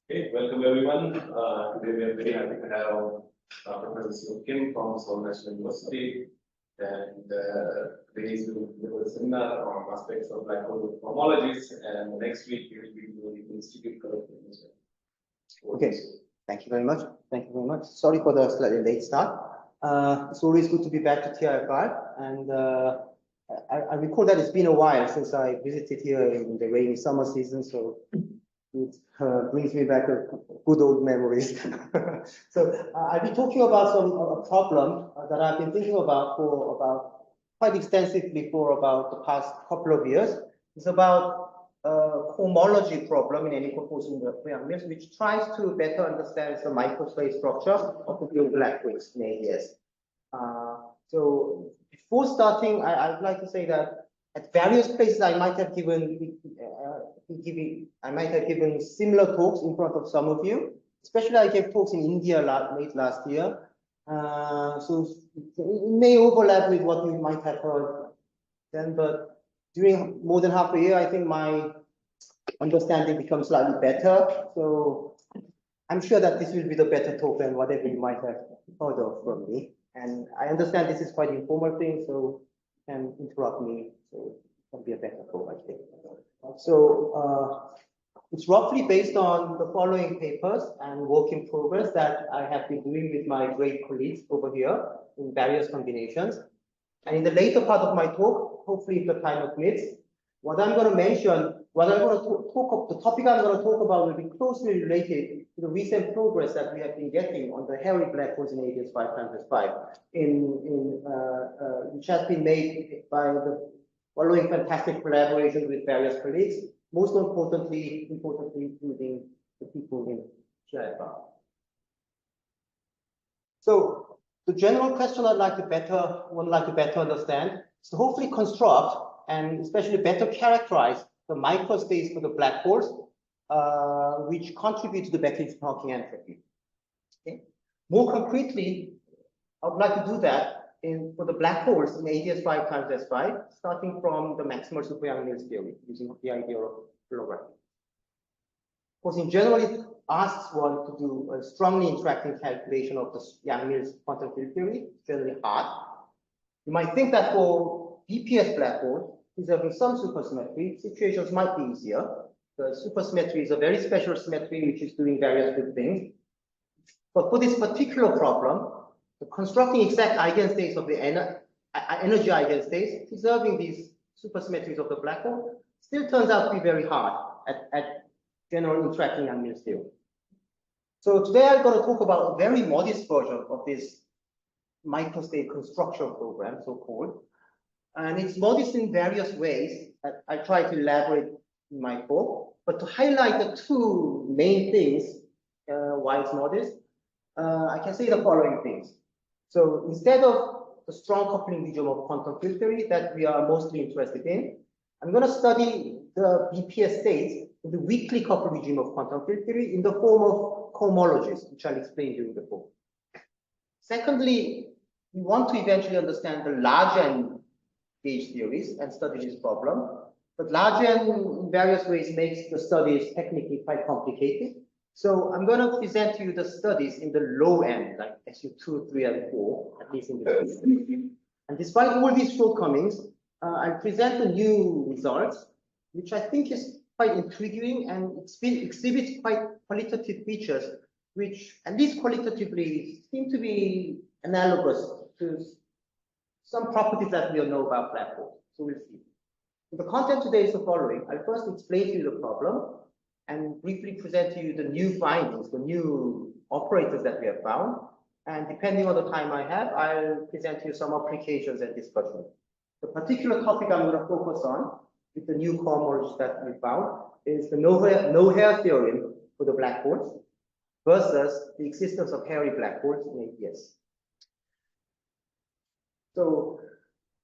Okay, welcome everyone. Today we are very happy to have Professor Seok Kim from Seoul National University, and today is going to do a seminar on aspects of black hole cohomologies, and next week we will be doing the Institute curriculum as well. Okay, thank you very much. Thank you very much. Sorry for the slightly late start. It's always good to be back to TI5, and I recall that it's been a while since I visited here in the rainy summer season, so it brings me back to good old memories. So I'll be talking about a problem that I've been thinking about quite extensively for about the past couple of years. It's about cohomology problem in any proposal requirements, which tries to better understand the microstate structure of the blue black holes in ADS. So before starting, I'd like to say that at various places I might have given similar talks in front of some of you. Especially I gave talks in India late last year. So it may overlap with what you might have heard then, but during more than half a year, I think my understanding becomes slightly better. So I'm sure that this will be the better talk than whatever you might have heard of from me. And I understand this is quite an informal thing, so you can interrupt me. So it can be a better talk, I think. So it's roughly based on the following papers and work in progress that I have been doing with my great colleagues over here in various combinations. And in the later part of my talk, hopefully if the time permits, what I'm going to mention, the topic I'm going to talk about will be closely related to the recent progress that we have been getting on the hairy black holes in ADS 5x5, which has been made by the following fantastic collaborations with various colleagues, most importantly including the people in TI5. So the general question one would like to better understand is to hopefully construct and especially better characterize the microstates for the black holes, which contribute to the backwards Hawking entropy. Okay. More concretely, I would like to do that for the black holes in ADS 5x5, starting from the maximal super Yang-Mills theory, using the idea of holography. Of course, in general, it asks one to do a strongly interacting calculation of the Yang-Mills quantum field theory. It's generally hard. You might think that for BPS black holes, preserving some supersymmetry, situations might be easier. The supersymmetry is a very special symmetry which is doing various good things. But for this particular problem, constructing exact eigenstates of the energy eigenstates, preserving these supersymmetries of the black hole, still turns out to be very hard at general interacting Yang-Mills theory. So today I'm going to talk about a very modest version of this microstate construction program, so-called. And it's modest in various ways that I try to elaborate in my talk. But to highlight the two main things why it's modest, I can say the following things. So instead of the strong coupling regime of quantum field theory that we are mostly interested in, I'm going to study the BPS states in the weakly coupled regime of quantum field theory in the form of cohomologies, which I'll explain during the talk. Secondly, we want to eventually understand the large N gauge theories and study this problem. But large N in various ways makes the studies technically quite complicated. So I'm going to present to you the studies in the low end, like SU2, 3, and 4, at least in the case. And despite all these shortcomings, I present the new results, which I think is quite intriguing and exhibits quite qualitative features, which at least qualitatively seem to be analogous to some properties that we all know about black holes. So we'll see. So the content today is the following. I'll first explain to you the problem and briefly present to you the new findings, the new operators that we have found. And depending on the time I have, I'll present to you some applications and discussion. The particular topic I'm going to focus on with the new cohomologies that we found is the no-hair theorem for the black holes versus the existence of hairy black holes in ADS. So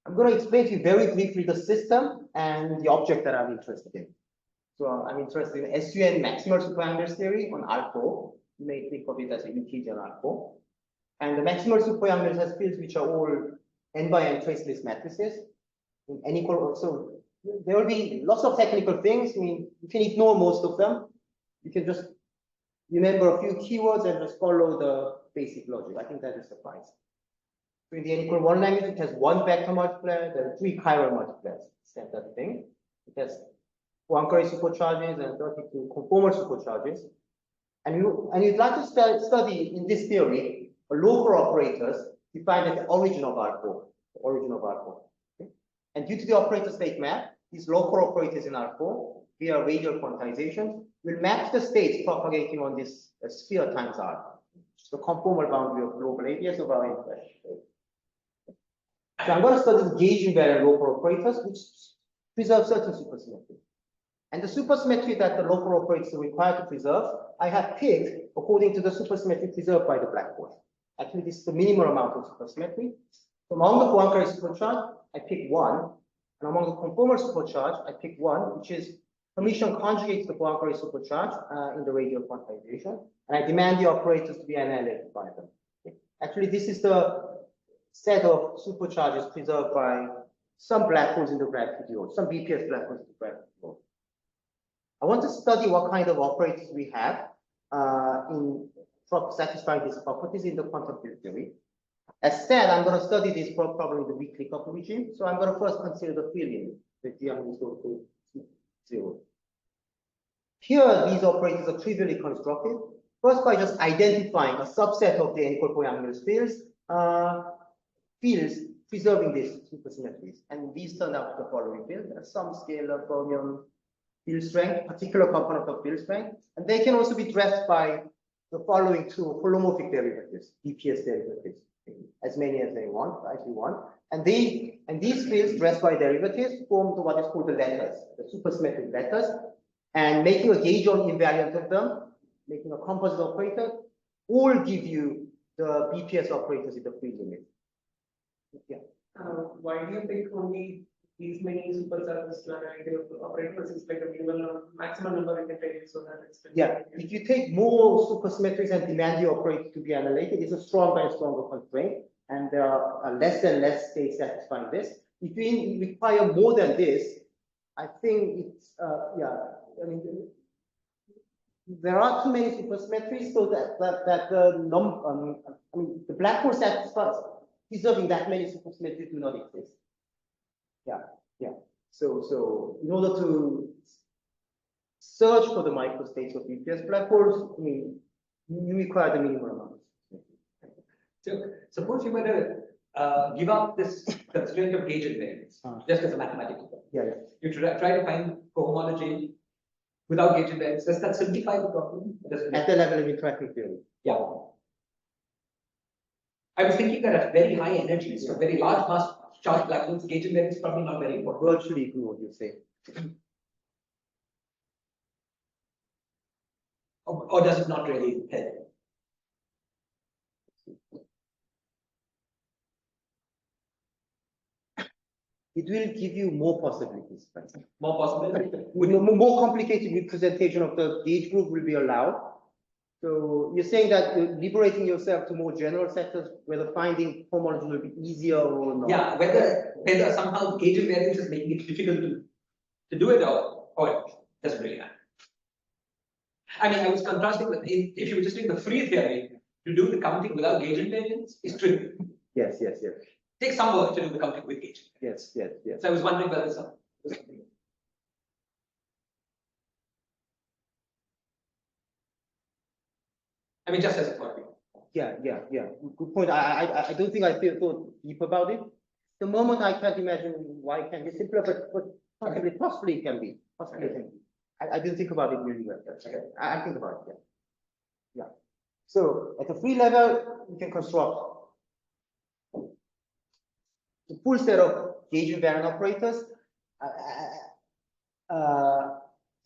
I'm going to explain to you very briefly the system and the object that I'm interested in. So I'm interested in SUN maximal super Yang-Mills theory on R4. You may think of it as a Euclidean R4. And the maximal super Yang-Mills has fields which are all n by n traceless matrices. So there will be lots of technical things. I mean, you can ignore most of them. You can just remember a few keywords and just follow the basic logic. I think that will suffice. So in the n=1 language, it has one vector multiplier, there are 3 chiral multipliers, standard thing. It has Poincare supercharges and 32 conformal supercharges. And you'd like to study in this theory local operators defined at the origin of R4, the origin of R4. Okay? And due to the operator state map, these local operators in R4 via radial quantization will map the states propagating on this sphere times R, which is the conformal boundary of global ABS of our interest. So I'm going to study the gauge invariant local operators, which preserve certain supersymmetry. And the supersymmetry that the local operators are required to preserve, I have picked according to the supersymmetry preserved by the black hole. Actually, this is the minimal amount of supersymmetry. So among the Poincare supercharge, I pick 1. And among the conformal supercharge, I pick 1, which is Hermitian conjugate to the Poincare supercharge in the radial quantization. And I demand the operators to be annihilated by them. Okay. Actually, this is the set of supercharges preserved by some black holes in the gravity field, some BPS black holes in the gravity field. I want to study what kind of operators we have in satisfying these properties in the quantum field theory. As said, I'm going to study this problem in the weakly coupled regime. So I'm going to first consider the field limit, the GM is equal to 0. Here, these operators are trivially constructed. First, by just identifying a subset of the n=4 fields preserving these supersymmetries. And these turn out the following field. There are some scalar fermion field strength, particular component of field strength, and they can also be dressed by the following 2 holomorphic derivatives, BPS derivatives, as many as they want, as you want. And these fields dressed by derivatives form what is called the letters, the supersymmetric letters, and making a gauge invariant of them, making a composite operator, all give you the BPS operators in the field limit. Yeah. Why do you pick only these many supercharges to an idea of operators? Is like a minimal maximum number you can take so that it's if you take more supersymmetries and demand the operator to be annihilated, it's a stronger and stronger constraint, and there are less and less states satisfying this. If you require more than this, I think it's I mean there are too many supersymmetries, so that the black hole satisfies preserving that many supersymmetries do not exist. So in order to search for the microstates of BPS black holes, I mean, you require the minimum amount. So suppose you were to give up this constraint of gauge invariance, just as a mathematical problem. You try to find cohomology without gauge invariance. Does that simplify the problem? At the level of interactive theory. Yeah. I was thinking that at very high energies, so very large mass charged black holes, gauge invariance is probably not very important. Virtually true what you say. Or does it not really help? It will give you more possibilities. Right? More possibilities? More complicated representation of the gauge group will be allowed. So you're saying that you're liberating yourself to more general sectors, whether finding homology will be easier or not. Yeah, whether somehow gauge invariance is making it difficult to do it, or it doesn't really matter. I mean, I was contrasting with if you were just doing the free theory, to do the counting without gauge invariance is trivial. Yes. Take some work to do the counting with gauge. Yes. So I was wondering whether something. I mean, just as a thought. Yeah. Good point. I don't think I thought deep about it. The moment I can't imagine why it can be simpler, but possibly it can be. I didn't think about it really well. Okay. I think about it. Yeah. So at the free level, we can construct the full set of gauge invariant operators,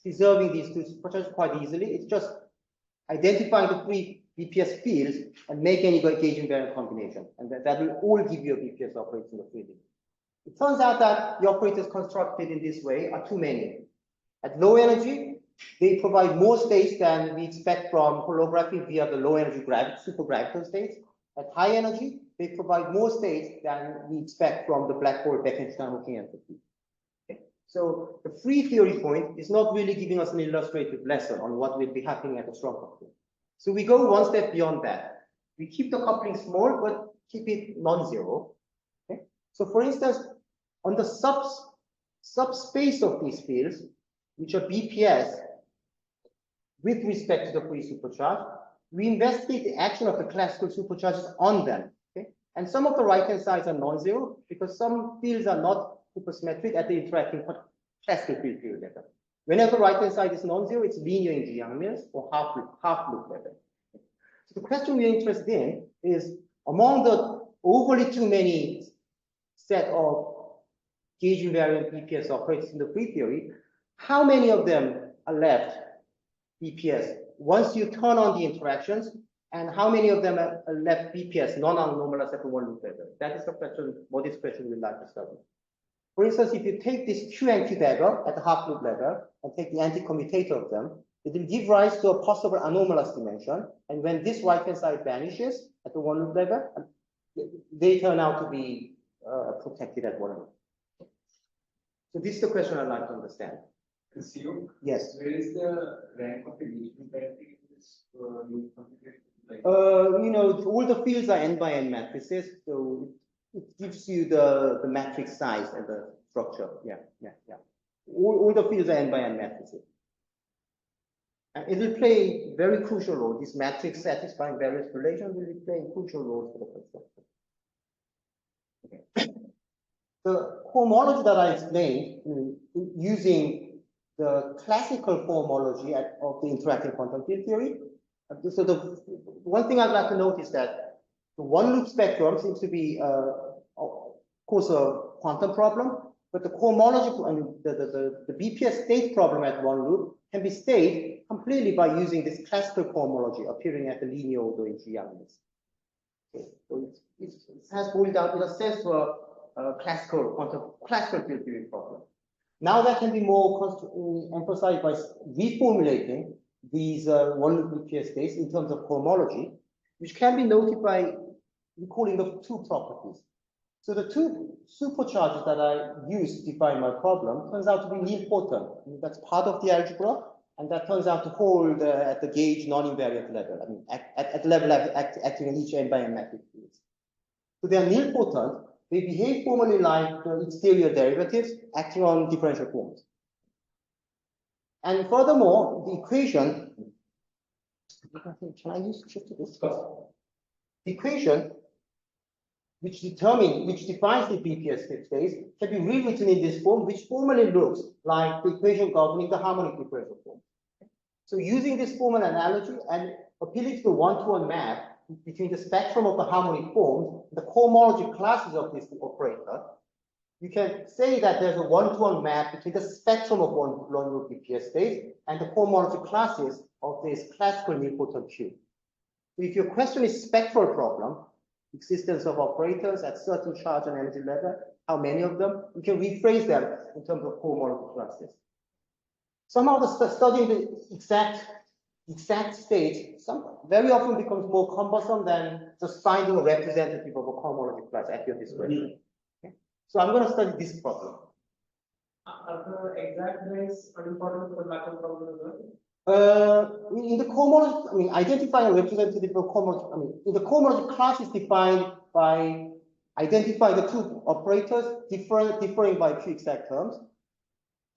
preserving these two supercharges quite easily. It's just identifying the three BPS fields and make any gauge invariant combination, and that will all give you a BPS operator in the field. It turns out that the operators constructed in this way are too many. At low energy, they provide more states than we expect from holography via the low energy supergraviton states. At high energy, they provide more states than we expect from the black hole Bekenstein-Hawking entropy. Okay. So the free theory point is not really giving us an illustrative lesson on what will be happening at a strong quantum. So we go one step beyond that. We keep the coupling small, but keep it non-zero. Okay? So for instance, on the subspace of these fields, which are BPS, with respect to the free supercharge, we investigate the action of the classical supercharges on them. Okay? And some of the right-hand sides are non-zero because some fields are not supersymmetric at the interacting classical field theory level. Whenever the right-hand side is non-zero, it's linear in Yang-Mills or half-loop level. So the question we're interested in is, among the overly too many set of gauge invariant BPS operators in the free theory, how many of them are left BPS once you turn on the interactions, and how many of them are left BPS non-anomalous at the one loop level? That is the question, modest question we'd like to study. For instance, if you take this Q and Q dagger at the half loop level and take the anti-commutator of them, it will give rise to a possible anomalous dimension. And when this right-hand side vanishes at the one loop level, they turn out to be protected at one loop. So this is the question I'd like to understand. Seok, yes. Where is the rank of engagement parity in this loop computation? Like, you know, all the fields are n by n matrices, so it gives you the matrix size and the structure. Yeah. All the fields are n by n matrices. And it will play very crucial role. This matrix satisfying various relations will be playing crucial roles for the construction. Okay. The cohomology that I explained using the classical cohomology of the interacting quantum field theory. So the one thing I'd like to note is that the one loop spectrum seems to be, of course, a quantum problem, but the cohomology, I mean, the BPS state problem at one loop can be stated completely by using this classical cohomology appearing at the linear order in Yang-Mills. Okay, so it has boiled down in a sense to a classical field theory problem. Now that can be more emphasized by reformulating these one-loop BPS states in terms of cohomology, which can be noted by recalling the two properties. So the two supercharges that I used to define my problem turns out to be nilpotent. I mean, that's part of the algebra, and that turns out to hold at the gauge non-invariant level. I mean, at the level acting in each n by n matrix fields. So they are nilpotent. They behave formally like exterior derivatives acting on differential forms. And furthermore, the equation, can I use shift to this? The equation which defines the BPS space can be rewritten in this form, which formally looks like the equation governing the harmonic differential form. So using this formal analogy and appealing to the one-to-one map between the spectrum of the harmonic forms, the cohomology classes of this operator, you can say that there's a one-to-one map between the spectrum of one loop BPS space and the cohomology classes of this classical nilpotent Q. So if your question is spectral problem, existence of operators at certain charge and energy level, how many of them, you can rephrase them in terms of cohomology classes. Somehow studying the exact state very often becomes more cumbersome than just finding a representative of a cohomology class at your discretion. Okay? So I'm going to study this problem. Are the exact ways unimportant for lack of problem as well? In the cohomology, I mean, identifying a representative of cohomology, I mean, in the cohomology class is defined by identifying the two operators differing by Q exact terms.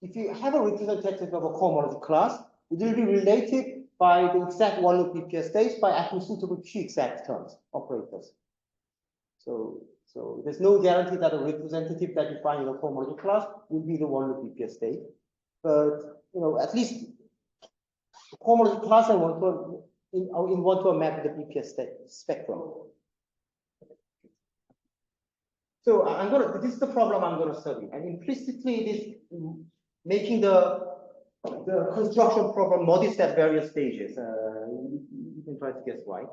If you have a representative of a cohomology class, it will be related by the exact one loop BPS states by acting suitable Q exact terms, operators. So there's no guarantee that a representative that you find in a cohomology class will be the one loop BPS state. But you know, at least the cohomology class and in one-to-one map the BPS state spectrum. So this is the problem I'm going to study, and implicitly it is making the construction problem modest at various stages. You can try to guess why.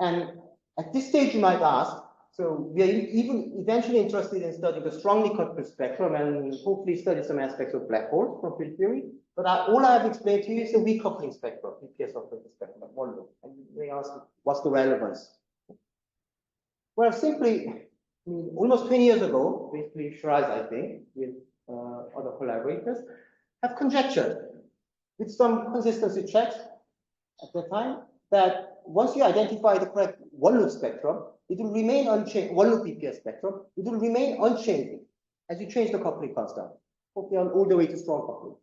And at this stage, you might ask, so we are even eventually interested in studying the strongly coupled spectrum and hopefully study some aspects of black holes from field theory. But all I have explained to you is the weak coupling spectrum, BPS operator spectrum at one loop. And you may ask, what's the relevance? Well, simply, I mean, almost 20 years ago, basically Shiraz, I think, with other collaborators, have conjectured with some consistency checks at the time, that once you identify the correct one-loop spectrum, it will remain unchanged, one-loop EPS spectrum, it will remain unchanging as you change the coupling constant, hopefully all the way to strong coupling.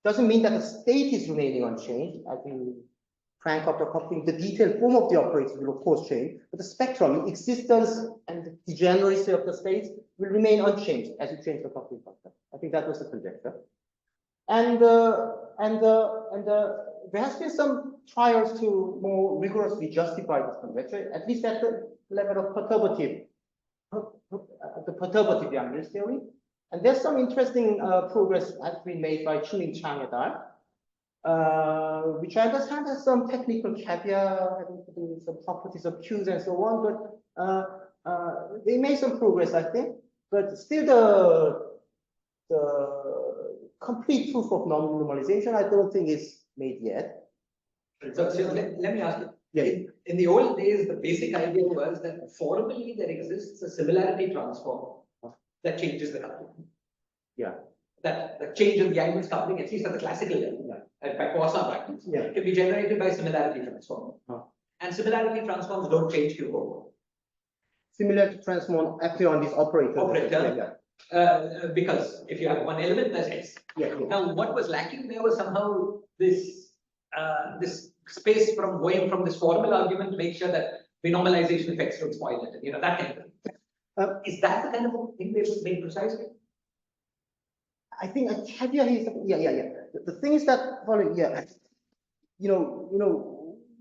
Doesn't mean that the state is remaining unchanged as you crank up the coupling. The detailed form of the operator will of course change, but the spectrum, existence and the degeneracy of the states will remain unchanged as you change the coupling constant. I think that was the conjecture. And there has been some trials to more rigorously justify this conjecture, at least at the level of perturbative Yang-Mills theory. And there's some interesting progress has been made by Chiming Chang et al., which I understand has some technical caveat, having to do with some properties of Qs and so on, but they made some progress, I think. But still the complete proof of non-normalization, I don't think is made yet. So let me ask you. Yeah. In the old days, the basic idea was that formally there exists a similarity transform that changes the coupling. Yeah. That the change in the Yang-Mills coupling, at least at the classical level, by Poisson brackets, can be generated by similarity transform. And similarity transforms don't change Q. Similarity transform actually on this operator. Because if you have one element, that's X. Now, what was lacking there was somehow this space from going from this formal argument to make sure that renormalization effects don't spoil it. That kind of thing. Is that the kind of thing they would make precisely? I think a caveat is The thing is that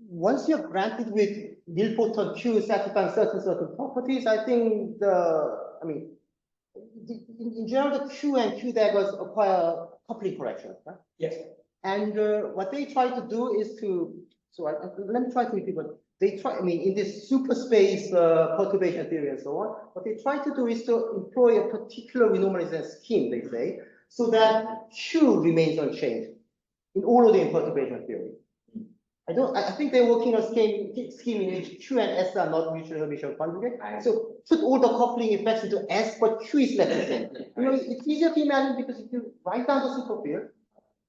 once you're granted with nilpotent Q satisfying certain properties, I think in general the Q and Q daggers acquire coupling correction, right? Yes. And what they try to do is let me try to repeat what they try. In this superspace perturbation theory and so on, what they try to do is to employ a particular renormalization scheme, they say, so that Q remains unchanged in all of the perturbation theory. I think they're working on a scheme in which Q and S are not mutually Hermitian conjugate. So put all the coupling effects into S, but Q is left the same. It's easier to imagine because if you write down the superfield,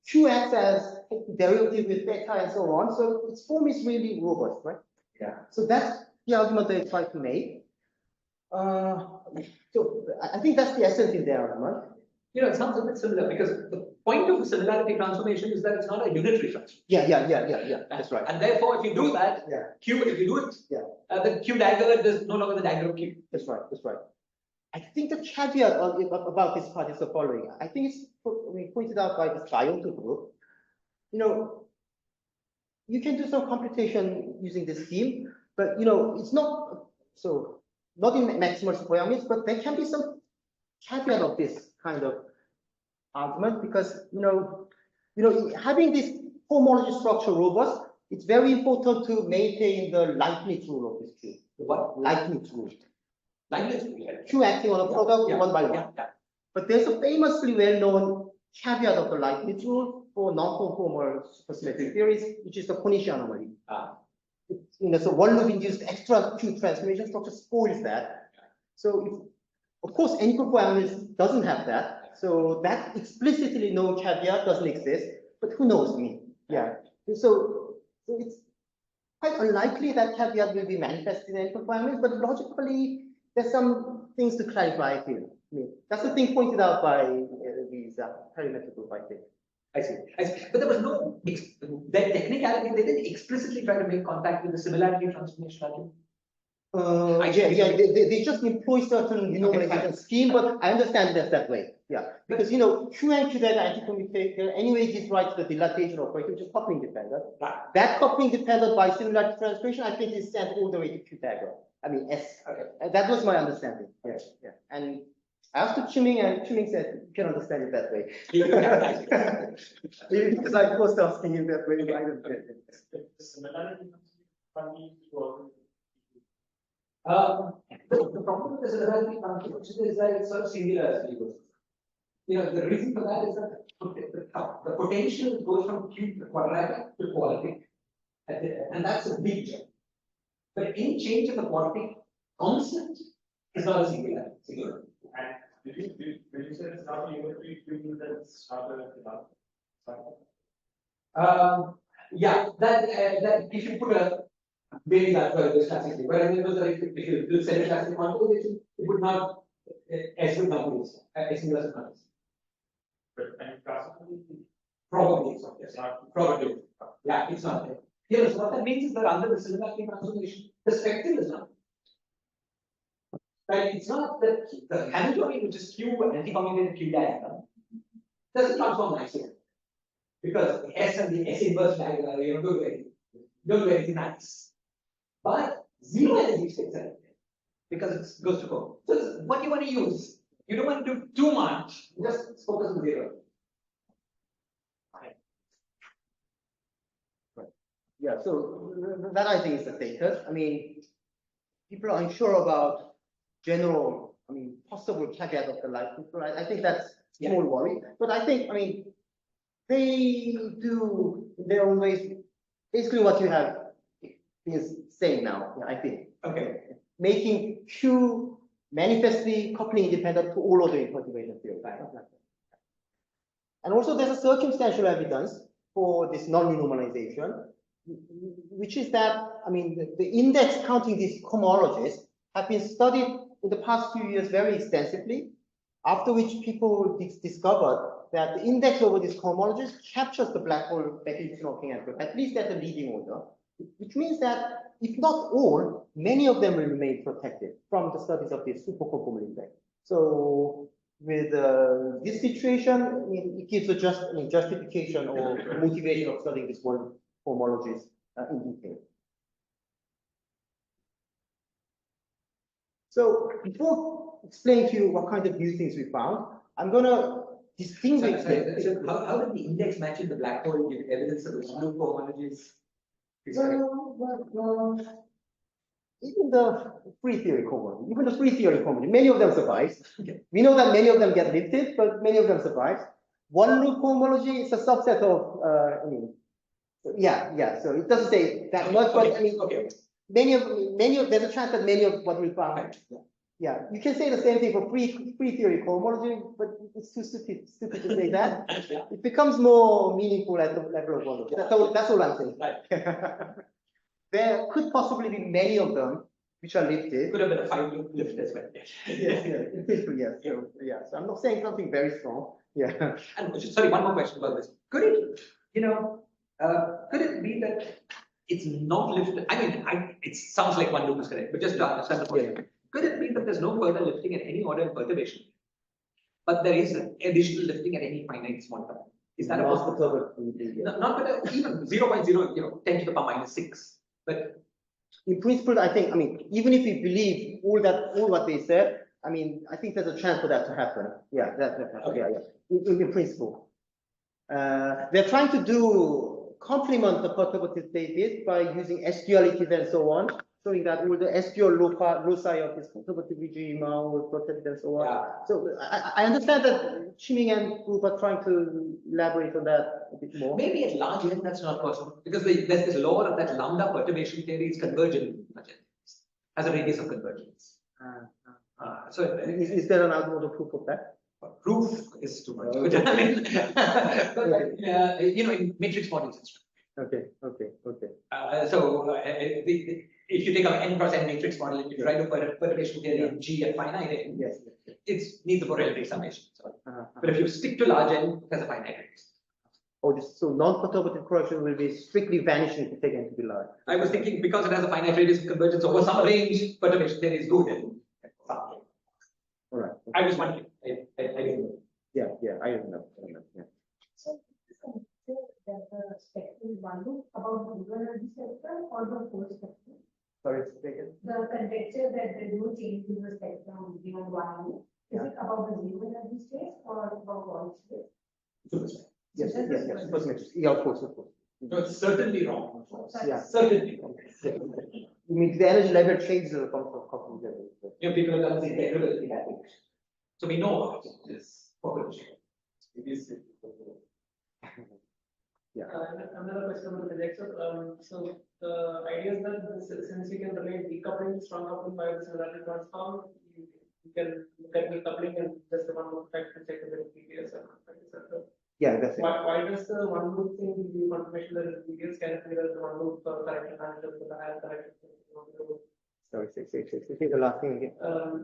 Q acts as derivative with beta and so on. So its form is really robust, right? Yeah. So that's the argument they try to make. So I think that's the essence in their argument. It sounds a bit similar because the point of similarity transformation is that it's not a unitary transformation. Yeah. That's right. And therefore, if you do that, Q, if you do it, the Q dagger is no longer the dagger of Q. That's right. I think the caveat about this part is the following. I think it's pointed out by this Gioto group. You can do some computation using this scheme, but it's not in maximal superyoung, but there can be some caveat of this kind of argument because having this cohomology structure robust, it's very important to maintain the Leibniz rule of this Q. What? Leibniz rule. Leibniz rule. Q acting on a product one by one. But there's a famously well-known caveat of the Leibniz rule for non-conformal supersymmetric theories, which is the Konishi anomaly. So one loop induced extra Q transformation structure spoils that. So of course, N-conformal doesn't have that. So that explicitly no caveat doesn't exist, but who knows So it's quite unlikely that caveat will be manifested in N-conformal, but logically there's some things to clarify here. That's the thing pointed out by these perimeter group, I think. I see. But there was no that technicality. They didn't explicitly try to make contact with the similarity transformation argument. They just employ certain renormalization scheme, but I understand it that way. Because Q and Q dagger anticommutator anyway gives rise to the dilatation operator, which is coupling dependent. That coupling dependent by similarity transformation, I think, is sent all the way to Q dagger. S. That was my understanding. And I asked Chiming, and Chiming said you can understand it that way. Because I was asking him that way, I didn't get it. The similarity the problem with the similarity transformation is that it's sort of singular as we go. The reason for that is that the potential goes from cube to quadratic to quadratic, and that's a big jump. But any change in the quadratic constant is not a singular. And did you say it's not a unitary cube that started at the last? Yeah, that if you put a base alpha this classically, whereas it was like if you do semi-classical quantization, it would not S would not be S inverse not. And classically, Probably it's not. Yes, probably. Yeah, it's not there. Here, so what that means is that under the similarity transformation, the spectrum is not. Right? It's not that the Hamiltonian, which is Q anti-commutative Q diagram, doesn't transform nicely. Because the S and the S inverse diagram, don't do anything nice. But zero energy states are there because it goes to core. So what you want to use, you don't want to do too much, just focus on zero. Yeah, so that I think is the status. I mean, people are unsure about general, I mean, possible caveat of the life. I think that's small worry. But I think, I mean, they do in their own ways basically what you have been saying now, I think. Okay. Making Q manifestly coupling independent to all other perturbation theory. And also there's a circumstantial evidence for this non-renormalization, which is that, I mean, the index counting these cohomologies have been studied in the past few years very extensively, after which people discovered that the index over these cohomologies captures the black hole Becky-Knocking at least at the leading order, which means that if not all, many of them will remain protected from the studies of this superconformal index. So with this situation, I mean, it gives a justification or motivation of studying this one homologies in detail. So before explaining to you what kind of new things we found, I'm going to distinguish. So how did the index match in the black hole give evidence of those blue cohomologies? Well, even the free theory cohomology, many of them survive. Okay. We know that many of them get lifted, but many of them survive. One loop cohomology is a subset of, I mean, so it doesn't say that much, but I mean, many of, there's a chance that many of what we found. Yeah, you can say the same thing for free theory cohomology, but it's too stupid to say that. It becomes more meaningful at the level of one. That's all I'm saying. Right. There could possibly be many of them which are lifted. Could have been a 5-loop lift as well. Yes. So I'm not saying something very strong. Yeah. And sorry, one more question about this. Could it, could it be that it's not lifted? I mean, it sounds like one loop is correct, but just to understand the point. Could it be that there's no further lifting at any order of perturbation, but there is additional lifting at any finite small term? Is that a possibility? Not with even 0.0, 10 to the power minus 6. But in principle, I think, I mean, even if we believe all what they said, I mean, I think there's a chance for that to happen. Yeah, okay. Yeah. In principle. They're trying to complement the perturbative state by using S dualities and so on, showing that all the S dual loci of this perturbative regime are all protected and so on. Yeah. So I understand that Chiming and group are trying to elaborate on that a bit more. Maybe at large end that's not possible because there's this law of that lambda perturbation theory is convergent, has a radius of convergence. So is there an outmodal proof of that? Proof is too much. Okay. In matrix models. Okay. If you take an n cross n matrix model, if you write a perturbation theory in G at finite n, it needs a Borel-based summation. But if you stick to large n, it has a finite radius. So non-perturbative correction will be strictly vanishing if you take n to be large. I was thinking because it has a finite radius of convergence over some range, perturbation theory is good. All right. Okay. I was wondering. I didn't know. Yeah, I don't know. Yeah. So, that the spectrum is one loop about the zero energy spectrum or the whole spectrum? Sorry, second. The conjecture that there is no change in the spectrum beyond one loop, is it about the zero energy space or about all space? Yes, supersymmetric. Yeah, of course. No, it's certainly wrong. Yeah. Certainly wrong. You mean the energy level changes the coupling level. People have done the integrability mapping. So we know this population. It is. Yeah. Another question on the conjecture. So the idea is that since you can relate decoupling, strong coupling by the similarity transform, you can look at decoupling and just the one more fact to check whether it is or not. Yeah, that's it. Why does the one loop thing give you confirmation that the previous character is the one loop correction manager for the higher correction? Sorry, say the last thing again.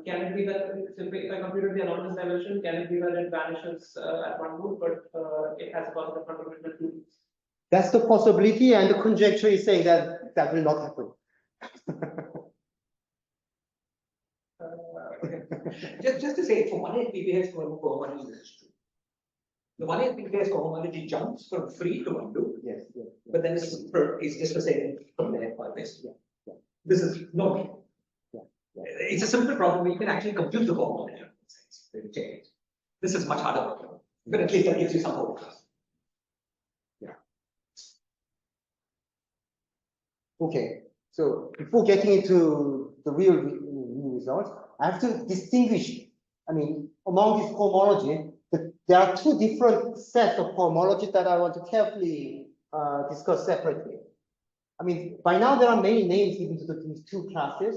Can it be that if I computed the anomalous dimension, can it be that it vanishes at one loop, but it has a positive contribution at 2 loops? That's the possibility, and the conjecture is saying that that will not happen. Just to say, for 1/8 PPS cohomology, this is true. The 1/8 PPS cohomology jumps from free to one loop. Yes. But then it's just the same from there like this. Yeah. This is no. Yeah. It's a simple problem. You can actually compute the cohomology. This is much harder, but at least that gives you some hope. Yeah. Okay. So before getting into the real results, I have to distinguish. I mean, among these cohomology, there are two different sets of cohomology that I want to carefully discuss separately. I mean, by now there are many names given to these two classes.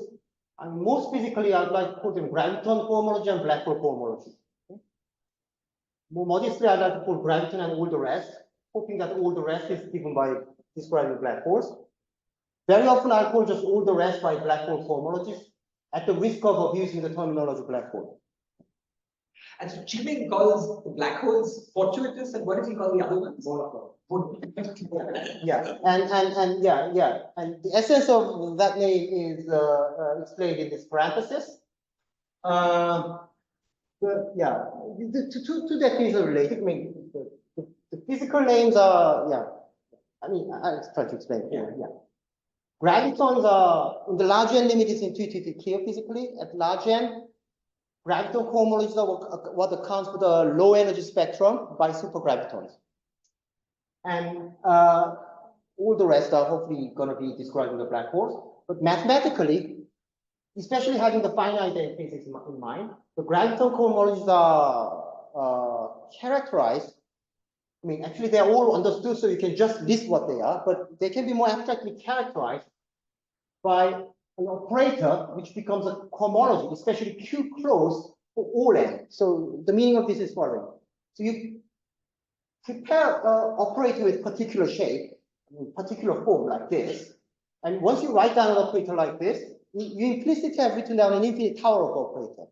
And most physically, I'd like to call them graviton cohomology and black hole cohomology. Okay? More modestly, I'd like to call graviton and all the rest, hoping that all the rest is given by describing black holes. Very often, I call just all the rest by black hole cohomologies, at the risk of abusing the terminology black hole. And so Chiming calls the black holes fortuitous, and what does he call the other ones? Yeah, and the essence of that name is explained in this parenthesis. The two definitions are related. I mean, the physical names are I mean, I'll try to explain. Yeah. Gravitons are in the large n limit is intuitively clear physically. At large n, graviton cohomologies are what accounts for the low energy spectrum by supergravitons. And all the rest are hopefully going to be described in the black holes. But mathematically, especially having the finite end physics in mind, the graviton cohomologies are characterized. I mean, actually, they're all understood, so you can just list what they are, but they can be more abstractly characterized by an operator which becomes a cohomology, especially Q closed for all n. So the meaning of this is following. So you prepare an operator with particular shape, particular form like this, and once you write down an operator like this, you implicitly have written down an infinite tower of operator.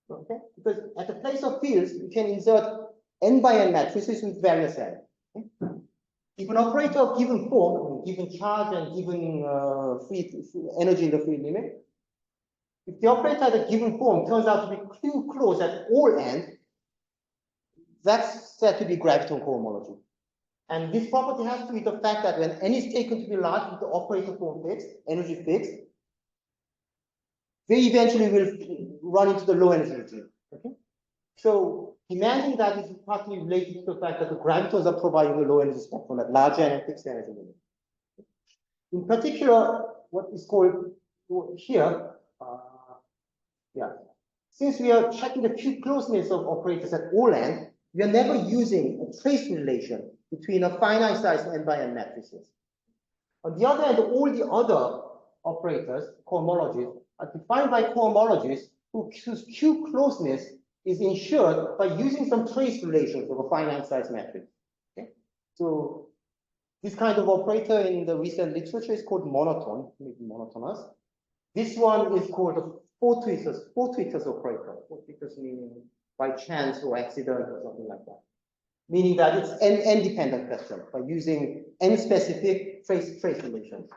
Okay? Because at the place of fields, you can insert n by n matrices with various n. Okay? If an operator of given form, given charge and given free energy in the free limit, if the operator at a given form turns out to be Q closed at all n, that's said to be graviton cohomology. And this property has to do with the fact that when n is taken to be large with the operator form fixed, energy fixed, they eventually will run into the low energy regime. Okay? So imagining that is partly related to the fact that the gravitons are providing a low energy spectrum at large n and fixed energy limit. In particular, what is called here, since we are checking the Q closeness of operators at all n, we are never using a trace relation between a finite size n by n matrices. On the other hand, all the other operators, cohomologies, are defined by cohomologies whose Q closeness is ensured by using some trace relations of a finite size matrix. Okay? So this kind of operator in the recent literature is called monotone, maybe monotonous. This one is called a fortuitous operator. Fortuitous meaning by chance or accident or something like that. Meaning that it's an n-dependent question by using n-specific trace relations.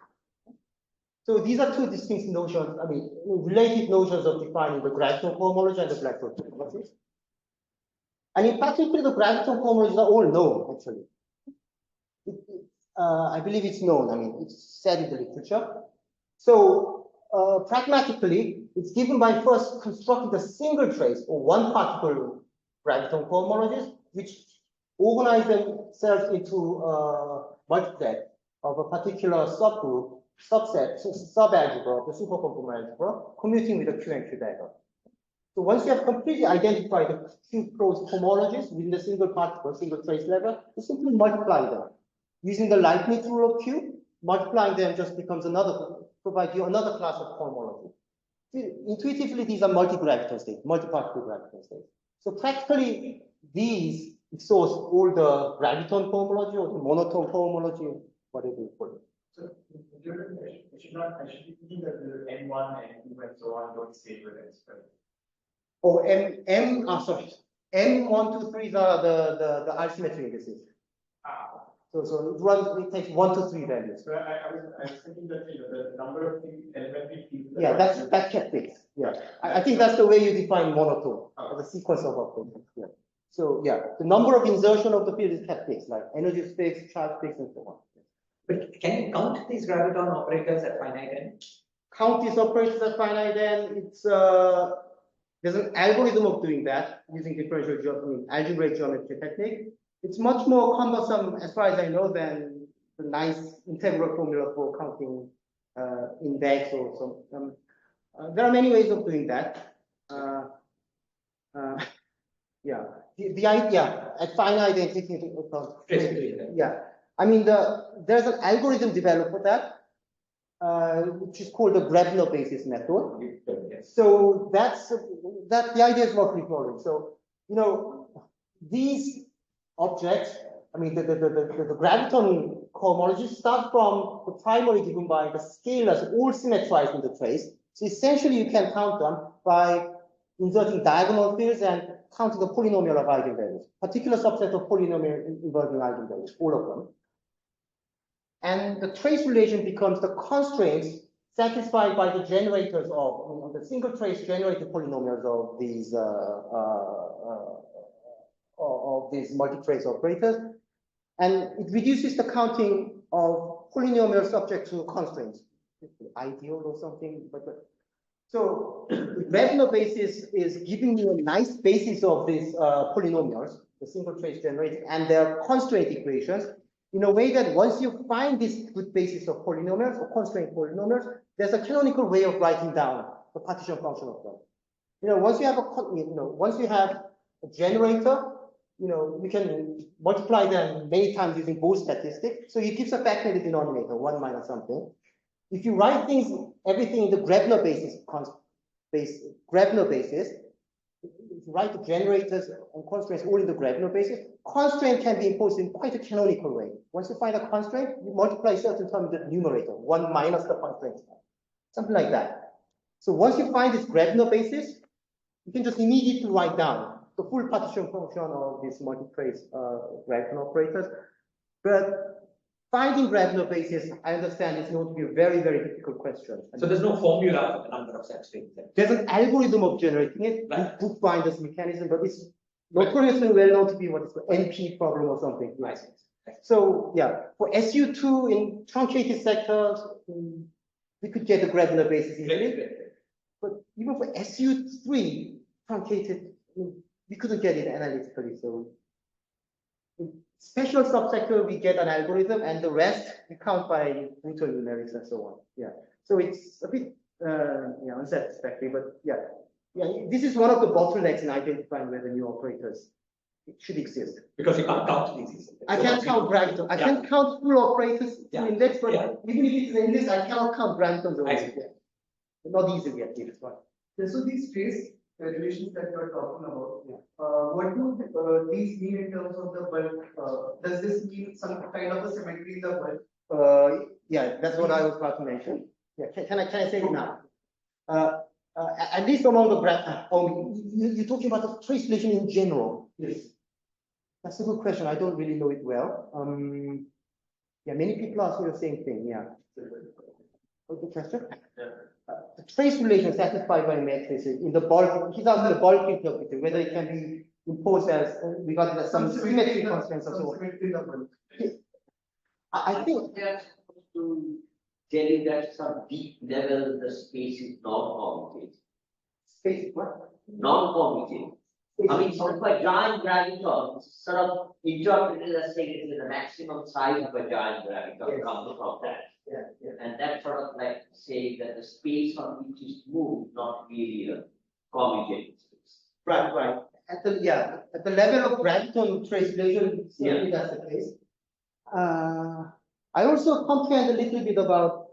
So these are two distinct notions, I mean, related notions of defining the graviton cohomology and the black hole cohomology. And in particular, the graviton cohomologies are all known, actually. I believe it's known, I mean, it's said in the literature. So pragmatically, it's given by first constructing a single trace or one particle graviton cohomologies, which organize themselves into a multiplet of a particular subgroup, subset, subalgebra of the superconformal algebra, commuting with a Q and Q dagger. So once you have completely identified the Q closed homologies within the single particle, single trace level, you simply multiply them. Using the Leibniz rule of Q, multiplying them just becomes provide you another class of homology. Intuitively, these are multi-graviton states, multi-particle graviton states. So practically, these it shows all the graviton cohomology or the monotone cohomology, whatever you call it. So, we should not, I should be thinking that the N1, N2, and so on don't stay with us, but. Oh, sorry. M1, 2, 3 are the asymmetry indices. So it takes 1 to 3 values. So I was thinking that, the number of elementary fields. Yeah, that kept fixed. Yeah, I think that's the way you define monotone, the sequence of operations. Yeah. So yeah, the number of insertion of the field is kept fixed, like energy space, charge space, and so on. But can you count these graviton operators at finite n? Count these operators at finite n. It's there's an algorithm of doing that using differential geometry, algebraic geometry technique. It's much more cumbersome, as far as I know, than the nice integral formula for counting index or some. There are many ways of doing that. Yeah, the idea at finite and taking into account. Yeah, I mean there's an algorithm developed for that, which is called the Grabner basis method. So the idea is roughly following. So these objects, I mean the graviton cohomologies start from the primary given by the scalars all symmetrized in the trace. So essentially you can count them by inserting diagonal fields and counting the polynomial of eigenvalues, particular subset of polynomial involving eigenvalues, all of them. And the trace relation becomes the constraints satisfied by the generators of the single trace generated polynomials of these multi-trace operators, and it reduces the counting of polynomials subject to constraints, ideal or something. So the Grabner basis is giving me a nice basis of these polynomials, the single trace generated, and their constraint equations, in a way that once you find this good basis of polynomials or constraint polynomials, there's a canonical way of writing down the partition function of them. Once you have once you have a generator, you can multiply them many times using both statistics. So it gives a factor in the denominator, 1 minus something. If you write everything in the Grabner basis, if you write the generators and constraints all in the Grabner basis, constraint can be imposed in quite a canonical way. Once you find a constraint, you multiply certain term with the numerator, 1 minus the constraint, something like that. So once you find this Grabner basis, you can just immediately write down the full partition function of these multi-trace Grabner operators. But finding Grabner basis, I understand, is going to be a very, very difficult question. So there's no formula for the number of such things. There's an algorithm of generating it, right. Bookbinder's mechanism, but it's notoriously well known to be what is called NP problem or something. Right. So yeah, for SU2 in truncated sectors, we could get a Grabner basis easily. But even for SU3 truncated, we couldn't get it analytically. So in special subsector, we get an algorithm, and the rest we count by brutal numerics and so on. Yeah. So it's a bit unsatisfactory, but yeah, this is one of the bottlenecks in identifying whether new operators should exist. Because you can't count these. I can't count Graviton. I can count full operators in index, but even if it's an index, I cannot count Gravitons. Not easily at least. So these trace relations that you are talking about, what do these mean in terms of the bulk? Does this mean some kind of a symmetry in the bulk? Yeah, that's what I was about to mention. Yeah, can I say it now? At least among the you're talking about the trace relation in general. Yes. That's a good question. I don't really know it well. Yeah, many people ask me the same thing. Yeah. Good question. The trace relation satisfied by matrices in the bulk. He's asking the bulk interpreter whether it can be imposed as regarded as some symmetry constants or so on. I think they're supposed to tell you that some deep level the space is non-commutative. Space what? Non-commutative. I mean, sort of a giant graviton, sort of interpreted as saying it is the maximum size of a giant graviton comes from that. And that's sort of like saying that the space on which is moved not really a commutative space. Right. At the level of graviton trace relation, certainly that's the case. I also comprehend a little bit about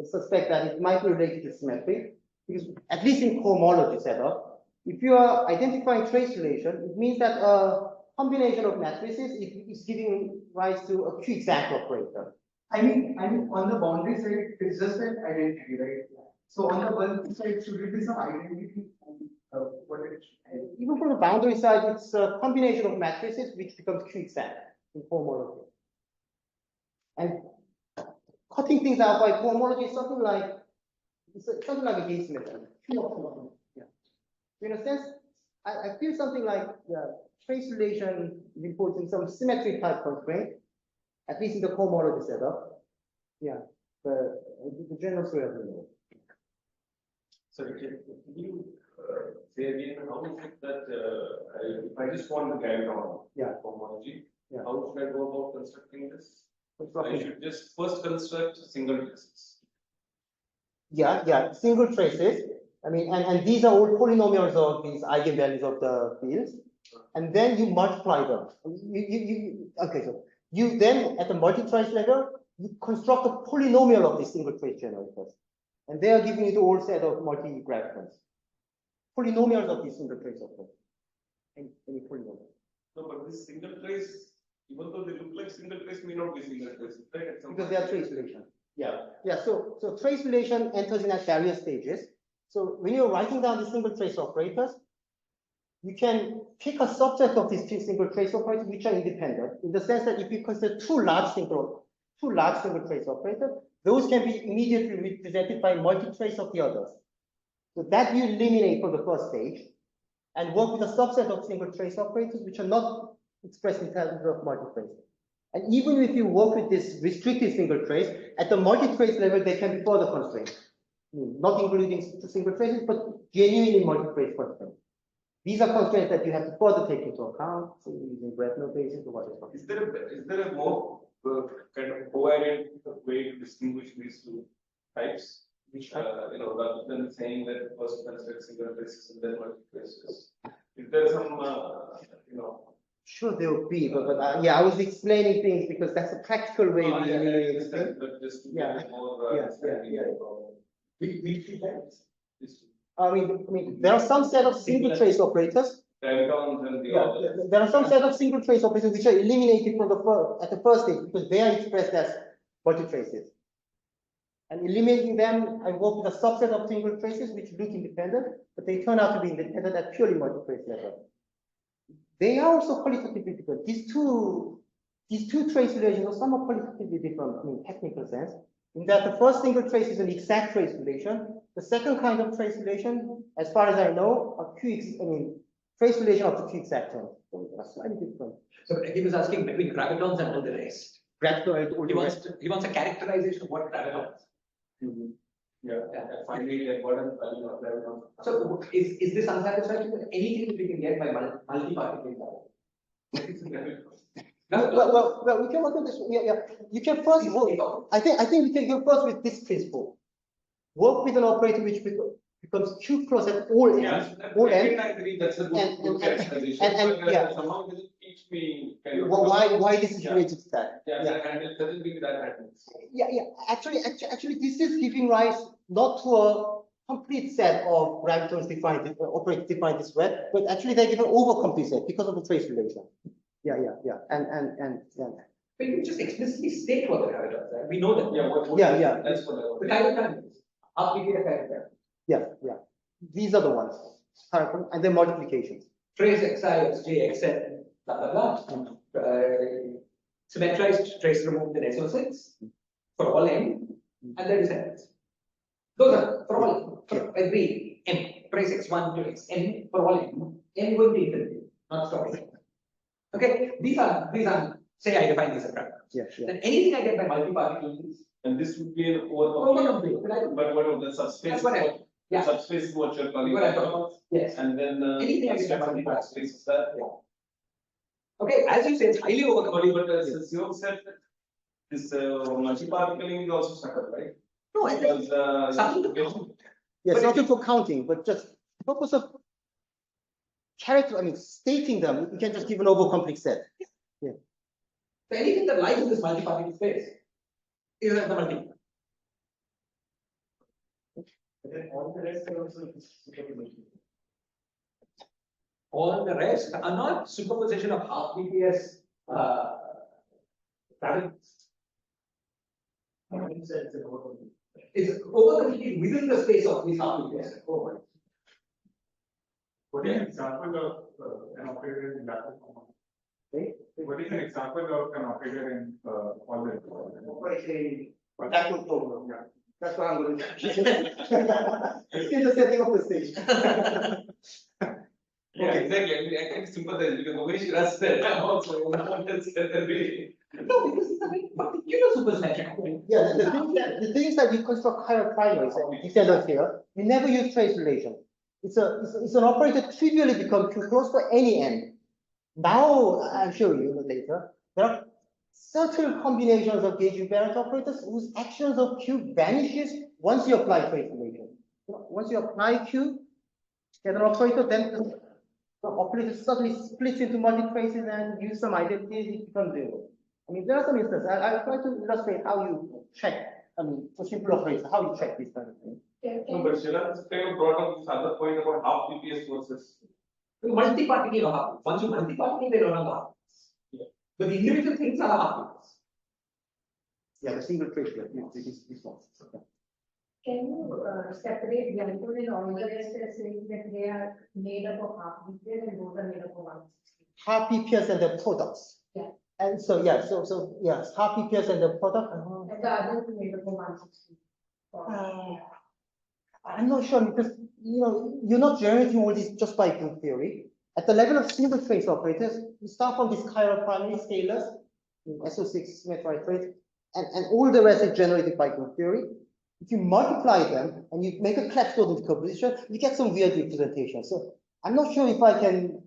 suspect that it might be related to symmetry, because at least in cohomology setup, if you are identifying trace relation, it means that a combination of matrices is giving rise to a Q-exact operator. I mean, on the boundary side, it's just an identity, right? So on the bulk side, should it be some identity? What it Even from the boundary side, it's a combination of matrices which becomes Q-exact in cohomology. And cutting things out by cohomology is something like a Gates method. Yeah. In a sense, I feel something like trace relation is important in some symmetry type constraint, at least in the cohomology setup. Yeah, the general story of the node. So can you say again, how is it that if I just want to carry on cohomology, how should I go about constructing this? I should just first construct single traces. Yeah, single traces. I mean, and these are all polynomials of these eigenvalues of the fields, and then you multiply them. Okay, so you then at the multi-trace level, you construct a polynomial of these single trace generators, and they are giving you the whole set of multi-gravitons. Polynomials of these single trace operators. Any polynomial. No, but this single trace, even though they look like single trace, may not be single trace, right? Because they are trace relation. Yeah. So trace relation enters in at various stages. So when you're writing down the single trace operators, you can pick a subset of these two single trace operators which are independent, in the sense that if you consider two large single trace operators, those can be immediately represented by multi-trace of the others. So that you eliminate from the first stage and work with a subset of single trace operators which are not expressed in terms of multi-trace. And even if you work with this restricted single trace, at the multi-trace level, they can be further constrained. Not including single traces, but genuinely multi-trace constraints. These are constraints that you have to further take into account, so using graph notation or whatever. Is there a more kind of covariant way to distinguish these two types? Which rather than saying that first construct single traces and then multi-traces. Is there some Sure, there will be, but I was explaining things because that's a practical way we explain. But just to Yeah. get more I mean, there are some set of single trace operators. There are some set of single trace operators which are eliminated from at the first stage because they are expressed as multi-traces. And eliminating them, I work with a subset of single traces which look independent, but they turn out to be independent at purely multi-trace level. They are also qualitatively different. These two trace relations are somewhat qualitatively different in technical sense, in that the first single trace is an exact trace relation. The second kind of trace relation, as far as I know, trace relation of the Q-exact terms. So they are slightly different. So he was asking between gravitons and all the rest. He wants a characterization of what gravitons. Finally, what is value of graviton? So is this unsatisfactory with anything we can get by multi-particle? Well, we can work on this. Yeah. You can first work. I think we can go first with this principle. Work with an operator which becomes Q cross at all ends. I agree that's a good characterization. And somehow it doesn't teach me kind of why this is related to that. It doesn't give me that handle. Actually, this is giving rise not to a complete set of gravitons defined, operators defined this way, but actually they give an overcomplete set because of the trace relation. Yeah. And But you just explicitly state what the gravitons are. We know that. Yeah. That's what I want. The gravitons. How big is the graviton? Yeah. These are the ones. And then multiplications. Trace xi, xj, xn, blah, blah, blah. Symmetrized trace removed in SO6 for all n, and their descendants. Those are for all, for every m, trace x1 to xn for all n going to infinity, not stopping. Okay, these are, say I define these as gravitons. Yeah. Then anything I get by multi-particles. And this would be an overcomplete. But what of the subspace? That's what I. Yeah. Subspace is what you're calling. What I thought about. Yes. And then anything I get by multi space is that. Yeah. Okay, as you say, it's highly overcomplete. But as you said, this multi-particling is also stuck up, right? No, because something to count. Yes, not for counting, but just purpose of stating them. You can just give an overcomplete set. Yeah. So anything that lies in this multi-particle space is the multi. And then all the rest are also All the rest are not superposition of half BPS parameters. It's overcommitted within the space of these half BPS. What is an example of an operator in black hole? What is an example of an operator in all the? Black hole problem. Yeah. That's what I'm going to do. In the setting of the stage. Yeah, exactly. I mean, I can sympathize because the way she does that, I'm also really. No, because it's a very particular superset. Yeah, the thing is that you construct higher primaries and descendants here, you never use trace relation. It's an operator trivially become Q close for any n. Now, I'll show you later, there are certain combinations of gauge invariant operators whose actions of Q vanishes once you apply trace relation. Once you apply Q, get an operator, then the operator suddenly splits into multi-traces and use some identities, it becomes zero. I mean, there are some instances. I'll try to illustrate how you check, I mean, for simple operators, how you check this kind of thing. No, but Sheila has kind of brought up this other point about half BPS versus. Multi-particle half. Once you multi-particle, they don't have half. Yeah. But the individual things are half. Yeah, the single trace here, this one. Can you separate the and all the rest as saying that they are made up of half BPS and those are made up of 160? Half BPS and the products. Yeah. And so, yeah, so yes, half BPS and the product. And the others are made up of 160. I'm not sure because, you know, you're not generating all this just by group theory. At the level of single trace operators, you start from these chiral primary scalars, SO6, symmetric trace, and all the rest is generated by group theory. If you multiply them and you make a Clefts-Gordon decomposition, you get some weird representation. So I'm not sure if I can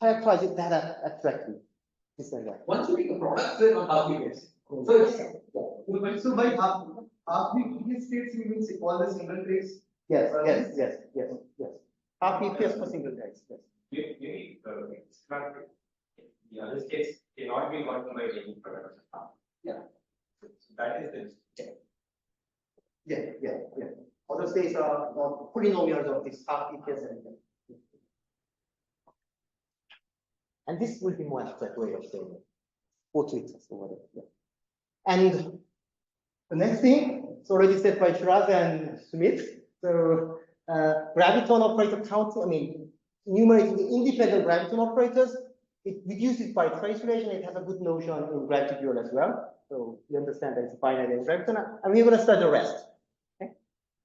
characterize it that abstractly. Once you make a product, then on half BPS. So by half BPS states, you will see all the single trace. Yes. Half BPS for single trace. Yes. Maybe the other states cannot be gotten by any product. Yeah. So that is the. Yeah. Other states are polynomials of this half BPS and this will be more abstract way of saying it. Or tweets or whatever. Yeah. And the next thing, it's already said by Shiraz and Sumit. So graviton operator counting, I mean, enumerating the independent graviton operators, it reduces by trace relation. It has a good notion in gravity dual as well. So you understand that it's finite in graviton. And we're going to study the rest. Okay?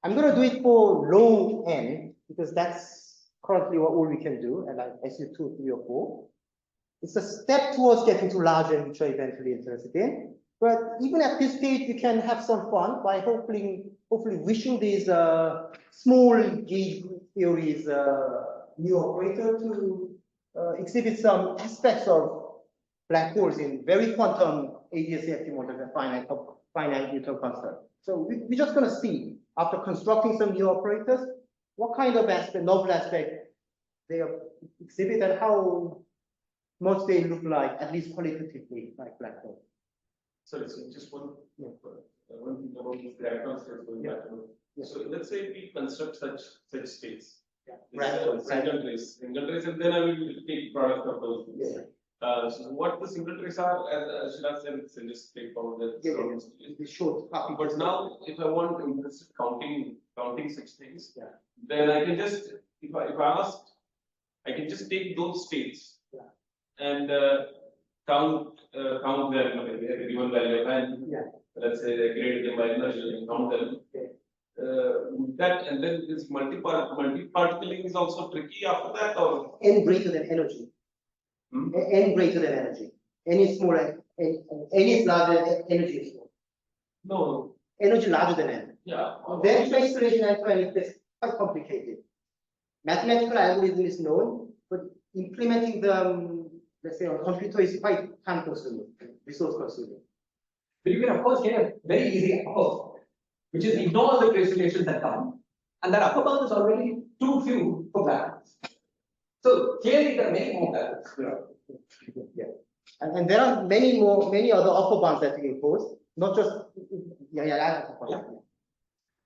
I'm going to do it for long n because that's currently all we can do. And I see 2, 3, or 4. It's a step towards getting to large n, which I'm eventually interested in. But even at this stage, you can have some fun by hopefully wishing these small gauge theories new operator to exhibit some aspects of black holes in very quantum ADS-CFT models and finite Newton construct. So we're just going to see, after constructing some new operators, what kind of aspect, novel aspect they exhibit and how much they look like, at least qualitatively, like black holes. Sorry, so just one thing about these graviton states going back to. So let's say we construct such states. Single trace, and then I will take product of those things. Yeah. So what the single trace are, as Shiraz said, it's in this straightforward. It's short. But now, if I want counting such things, then I can just, if I ask, I can just take those states and count them at a given value of n. Let's say they're greater than by inertia and count them. That and then this multi-particling is also tricky after that, or n greater than energy. N greater than energy. N is smaller. N is larger than energy is small. No. Energy larger than n. Yeah. Then trace relation is quite complicated. Mathematical algorithm is known, but implementing them, let's say, on computer is quite time consuming, resource consuming. But you can, of course, get a very easy upper, which is ignore the trace relations that come, and that upper bound is already too few for black holes. So clearly there are many more black holes. Yeah. And there are many other upper bounds that we impose, not just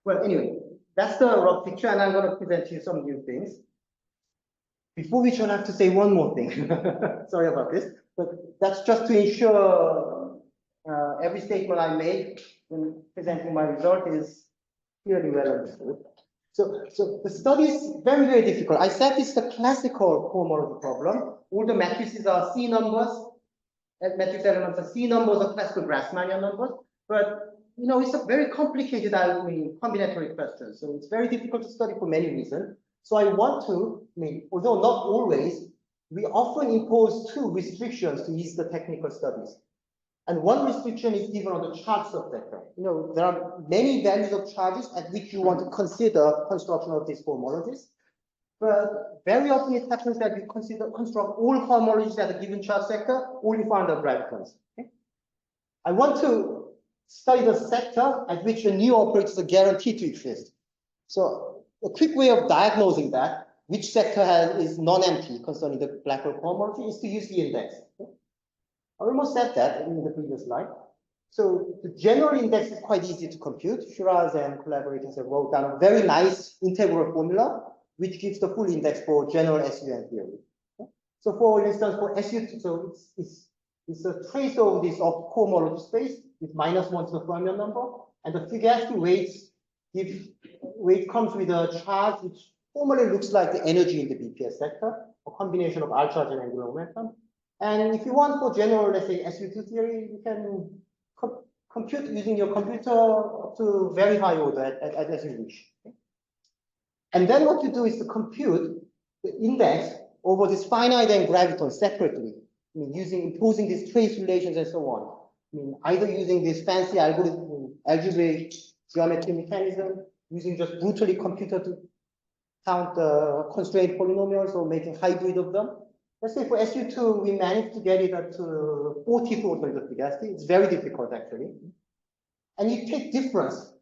Well, anyway, that's the rough picture, and I'm going to present you some new things. Before which I have to say one more thing. Sorry about this, but that's just to ensure every statement I make when presenting my result is clearly well understood. So the study is very, very difficult. I said it's the classical cohomology problem. All the matrices are C numbers, and matrix elements are C numbers or classical Grassmannian numbers. But you know, it's a very complicated, combinatory question. So it's very difficult to study for many reasons. So I want to, although not always, we often impose two restrictions to ease the technical studies. And one restriction is given on the charge subvector. You know, there are many values of charges at which you want to consider construction of these cohomologies. But very often it happens that you construct all cohomologies at a given charge sector, only find the gravitons. Okay? I want to study the sector at which the new operators are guaranteed to exist. So a quick way of diagnosing that, which sector is non-empty concerning the black hole cohomology, is to use the index. Okay? I almost said that in the previous slide. So the general index is quite easy to compute. Shiraz and collaborators have wrote down a very nice integral formula, which gives the full index for general SUN theory. Okay? So for instance, for SU2, so it's a trace of this cohomology space with -1 to the Fermion number, and the Fugacity weight comes with a charge which formally looks like the energy in the BPS sector, a combination of R charge and angular momentum. And if you want for general, let's say SU2 theory, you can compute using your computer up to very high order as you wish. Okay? And then what you do is to compute the index over this finite and graviton separately, imposing these trace relations and so on. Either using this fancy algorithm, algebraic geometry mechanism, using just brutally computer to count the constrained polynomials or making hybrid of them. Let's say for SU2, we managed to get it up to 40th order of Fugacity. It's very difficult actually. And you take difference.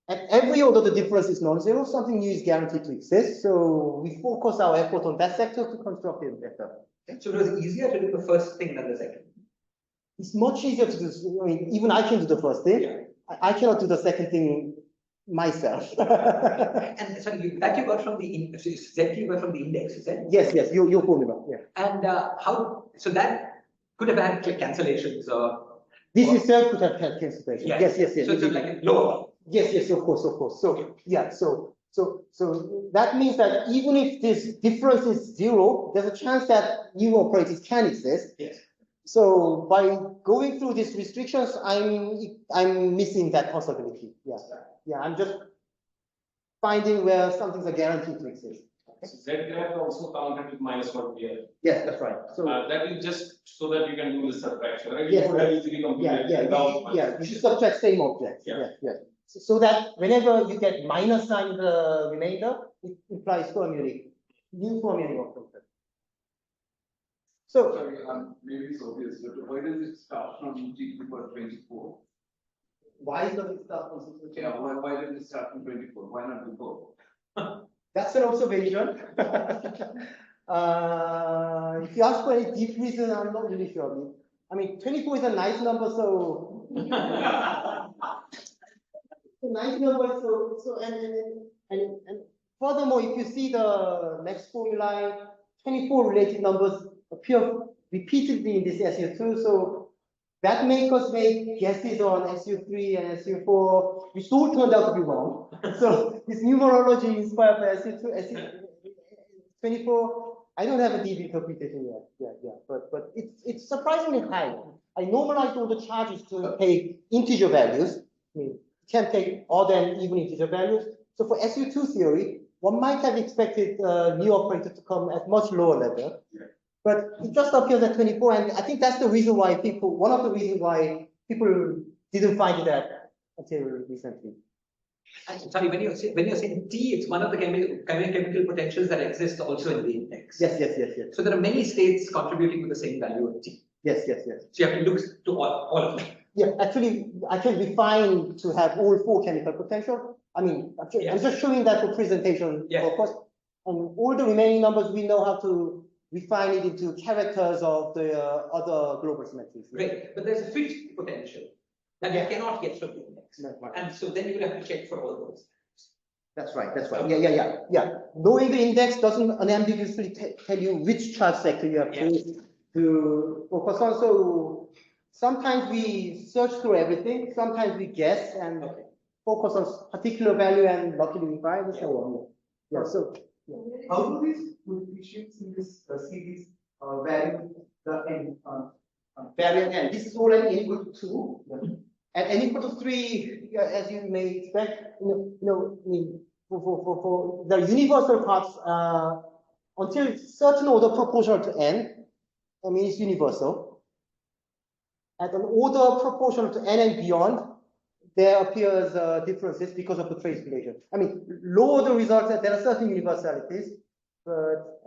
At every order, the difference is non-zero. Something new is guaranteed to exist. So we focus our effort on that sector to construct it better. So it was easier to do the first thing than the second. It's much easier to do. I mean, even I can do the first thing. Yeah. I cannot do the second thing myself. And so you got from the index, is it? Yes, your formula. Yeah. And so that could have had like cancellations or this itself could have had cancellation. Yeah. Yes. So it's like a lower. Yes, of course. So yeah, so that means that even if this difference is zero, there's a chance that new operators can exist. Yes. So by going through these restrictions, I'm missing that possibility. Yeah, I'm just finding where something's a guaranteed to exist. So Z graph also counted with -1 here. Yes, that's right. So that is just so that you can do the subtraction, right? Yes, You could have easily computed yeah. You should subtract same objects. Yeah. So that whenever you get minus sign in the remainder, it implies fermionic, new fermionic operator. So sorry, maybe it's obvious, but why does it start from T to the power 24? why does it start from 6? Yeah, why does it start from 24? Why not before? That's an observation. If you ask for any deep reason, I'm not really sure. I mean, 24 is a nice number, so it's a nice number. So and furthermore, if you see the next formula, 24 related numbers appear repeatedly in this SU2. So that makes us make guesses on SU3 and SU4, which all turned out to be wrong. So this numerology inspired by SU2, SU24, I don't have a deep interpretation yet. Yeah. But it's surprisingly high. I normalized all the charges to take integer values. I mean, it can take odd and even integer values. So for SU2 theory, one might have expected new operator to come at much lower level. Yeah. But it just appears at 24, and I think that's the reason why one of the reasons why people didn't find it at until recently. Sorry, when you're saying T, it's one of the chemical potentials that exist also in the index. Yes. So there are many states contributing to the same value of T. Yes. So you have to look to all of them. Yeah, actually, I can refine to have all 4 chemical potential. I mean, actually, I'm just showing that for presentation purpose. And all the remaining numbers, we know how to refine it into characters of the other global symmetries. Right, but there's a fixed potential that you cannot get from the index. Right. And so then you will have to check for all those. That's right. That's right. Yeah. Knowing the index doesn't unambiguously tell you which charge sector you have to focus on. So sometimes we search through everything. Sometimes we guess and focus on particular value and luckily we find and so on. Yeah. So how do these coefficients in this series vary the n? Vary and n. This is all n equal to 2. And n equal to 3, as you may expect, for the universal parts, until certain order proportional to n, I mean it's universal. At an order proportional to n and beyond, there appears differences because of the trace relation. I mean, low order results, there are certain universalities, but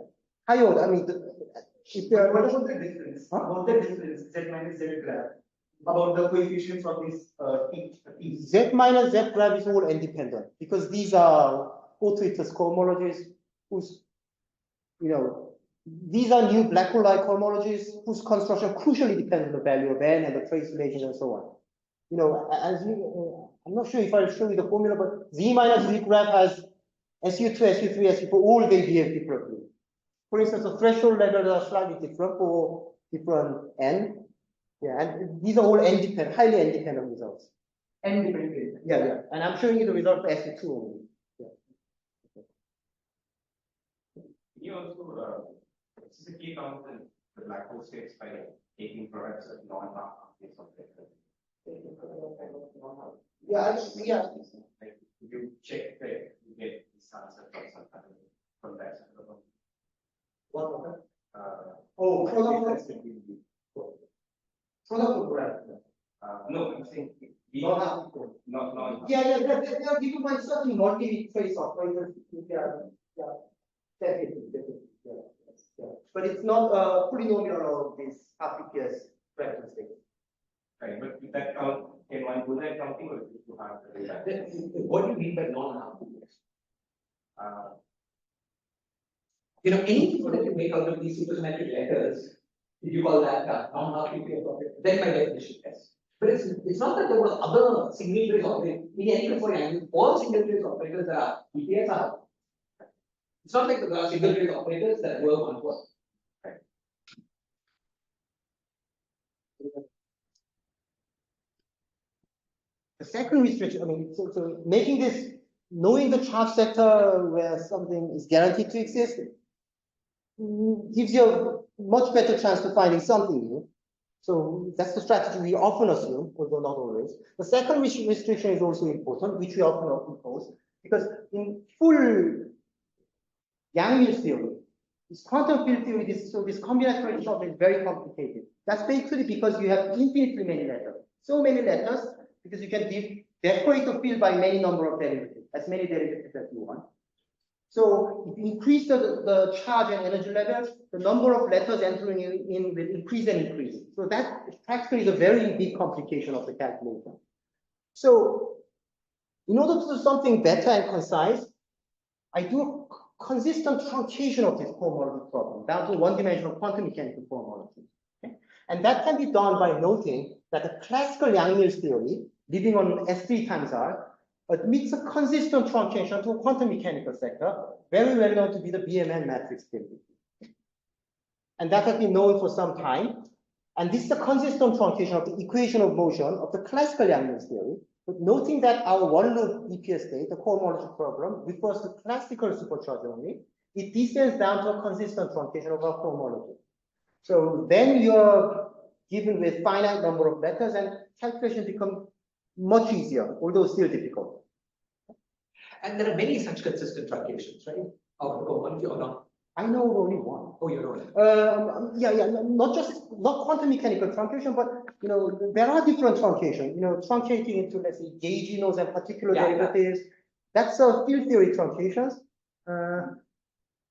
high order, I mean, what about the difference? About the difference, z minus z graph? About the coefficients of this t. Z minus Z graph is all independent because these are fortuitous cohomologies whose, these are new black hole-like cohomologies whose construction crucially depends on the value of n and the trace relations and so on. As you, I'm not sure if I'll show you the formula, but Z minus Z graph has SU2, SU3, SU4, all they behave differently. For instance, the threshold levels are slightly different for different n. Yeah, and these are all independent, highly independent results. Independent. Yeah. And I'm showing you the result for SU2 only. Yeah. Can you also this is a key concept the black hole states by taking products of non-half something. Yeah. Like you check that you get this answer from that. What? No, I'm saying not. Yeah, they are given by certain multi-trace operators. Yeah, definitely. Yeah. But it's not polynomial of these RPPS characteristics. Right, but with that count, can one do that counting or do you have to do that? What do you mean by non-harmonious? Anything that you make out of these supersymmetric letters, if you call that non-harmonious operator, then by definition, yes. But it's not that there were other single trace operators. In any conforming, all single trace operators that are EPS are. It's not like there are single trace operators that work on one. The second restriction, I mean, so making this, knowing the charge sector where something is guaranteed to exist, gives you a much better chance to finding something new. So that's the strategy we often assume, although not always. The second restriction is also important, which we often impose, because in full Yang-Mills theory, this quantum field theory, this combinatorial problem is very complicated. That's basically because you have infinitely many letters. So many letters, because you can decorate the field by many number of derivatives, as many derivatives as you want. So if you increase the charge and energy levels, the number of letters entering in will increase and increase. So that practically is a very big complication of the calculation. So in order to do something better and concise, I do a consistent truncation of this cohomology problem down to one-dimensional quantum mechanical cohomology. Okay? And that can be done by noting that the classical Yang-Mills theory, living on S3 times R, admits a consistent truncation to a quantum mechanical sector, very well known to be the BMN matrix theory. And that has been known for some time. And this is a consistent truncation of the equation of motion of the classical Yang-Mills theory, but noting that our one-loop EPS state, the cohomology problem, refers to classical supercharge only, it descends down to a consistent truncation of our cohomology. So then you're given with finite number of letters and calculations become much easier, although still difficult. And there are many such consistent truncations, right? Of the cohomology or not? I know of only one. Oh, you know that. Not quantum mechanical truncation, but there are different truncations. Truncating into, let's say, gauge and particular derivatives. That's a field theory truncations.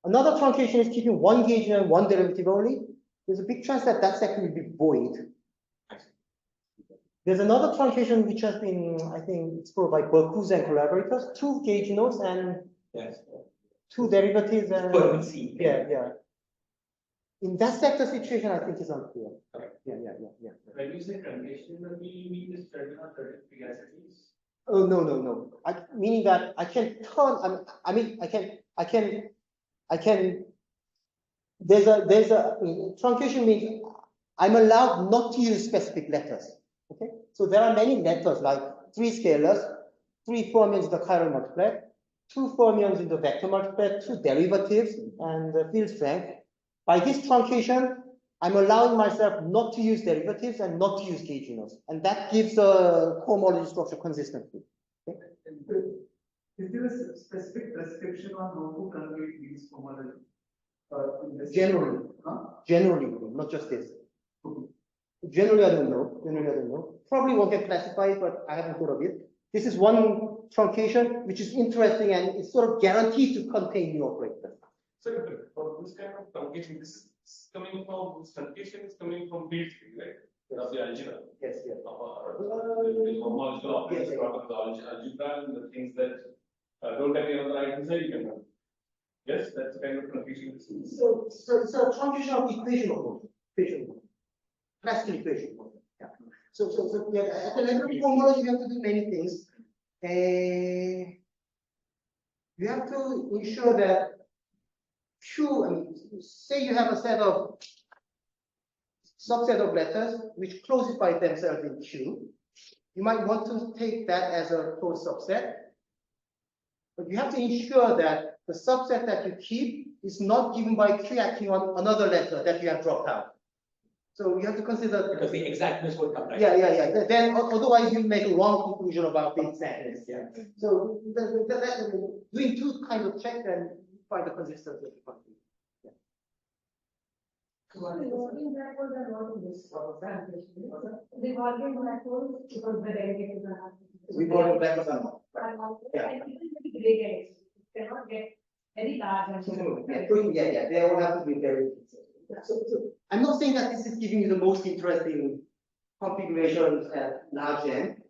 Another truncation is keeping one gauge and one derivative only. There's a big chance that that sector will be void. There's another truncation which has been, I think, explored by Berkouze and collaborators, 2 gauge nodes and 2 derivatives and yeah. In that sector situation, I think is unclear. Okay. Yeah. When you say truncation, we mean this certain frequencies? Oh no. meaning that I can turn, there's a truncation means I'm allowed not to use specific letters. Okay, so there are many letters like 3 scalars, 3 fermions in the chiral multiplet, 2 fermions in the vector multiplet, 2 derivatives, and the field strength. By this truncation, I'm allowing myself not to use derivatives and not to use gauge units, and that gives a cohomology structure consistently. Okay? Is there a specific restriction on how to calculate these cohomologies? Generally, generally, not just this. Generally, I don't know. Probably one can classify it, but I haven't thought of it. This is one truncation which is interesting and it's sort of guaranteed to contain new operators. So for this kind of truncation, this is coming from this truncation is coming from field theory, right? Of the algebra. Yes, yes. The homological operators part of the algebra and the things that don't have any other items that you can run. Yes, that's the kind of truncation. So it's a truncation of equation of classical equation. Yeah. So yeah, at the level of homology, you have to do many things. You have to ensure that say you have a subset of letters which classify themselves in Q. You might want to take that as a closed subset, but you have to ensure that the subset that you keep is not given by Q acting on another letter that you have dropped out. So you have to consider Because the exactness would come right. Yeah. Then otherwise you make a wrong conclusion about the exactness. Yeah. So doing 2 kinds of checks and find the consistency of the function. Revolving black holes are not in this revolving black holes because the derivatives are not. Revolving black holes are not. Yeah. And even very great galaxies cannot get very large and Yeah, they all have to be very. So I'm not saying that this is giving you the most interesting configurations at large n.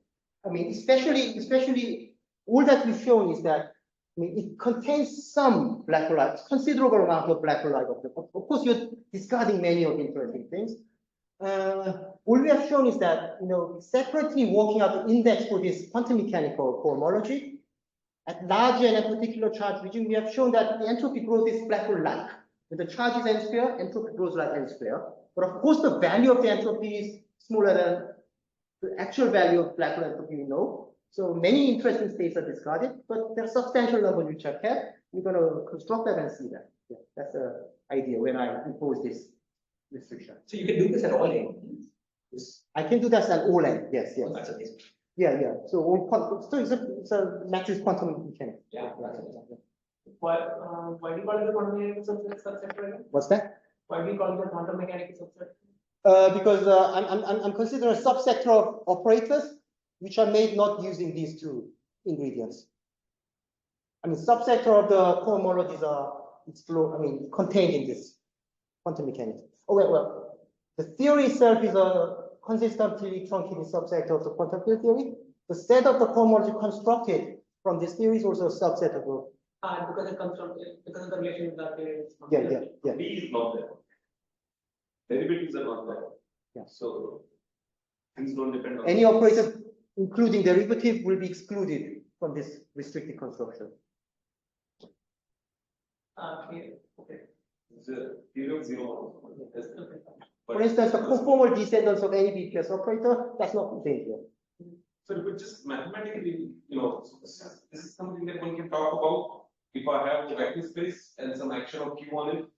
I mean, especially all that we've shown is that it contains some black hole light, considerable amount of black hole light. Of course, you're discarding many of the interesting things. All we have shown is that separately working out the index for this quantum mechanical cohomology at large n and particular charge region, we have shown that the entropy growth is black hole like. When the charge is n square, entropy grows like n square. But of course, the value of the entropy is smaller than the actual value of black hole entropy we know. So many interesting states are discarded, but there are substantial numbers which are kept. We're going to construct that and see that. Yeah, that's the idea when I impose this restriction. So you can do this at all n. I can do that at all n. Yes. Oh, that's amazing. Yeah. So it's a matrix quantum mechanics. Yeah. Why do you call it the quantum mechanical subset? What's that? Why do you call it the quantum mechanical subset? Because I'm considering a subsector of operators which are made not using these 2 ingredients. I mean, subsector of the cohomologies are contained in this quantum mechanics. Oh well, the theory itself is a consistently truncated subsector of the quantum field theory. The set of the cohomology constructed from this theory is also a subset of the. Because it comes from because of the relation with that theory. Yeah. B is not there. Derivatives are not there. Yeah. So things don't depend on any operator, including derivative, will be excluded from this restricted construction. Okay. It's a theory of 0. For instance, the conformal descendants of any BPS operator, that's not contained here. So if it just mathematically, this is something that one can talk about. If I have a vector space and some action of Q on it,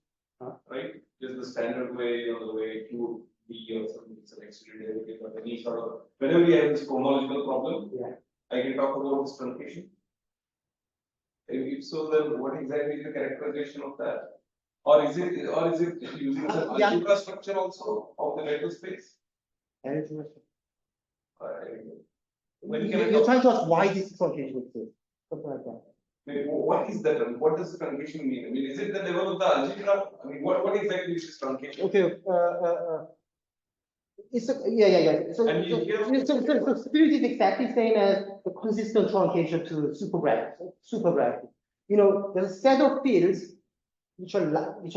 right? Just the standard way, the way Q B or something, it's an extreme derivative or any sort of. Whenever we have this cohomological problem, I can talk about this truncation. If so, then what exactly is the characterization of that? Or is it using some algebra structure also of the vector space? You're trying to ask why this truncation exists, something like that. What is that? What does the truncation mean? I mean, is it the level of the algebra? I mean, what exactly is this truncation? Okay. Yeah. So spirit is exactly same as the consistent truncation to supergravity. There's a set of fields which are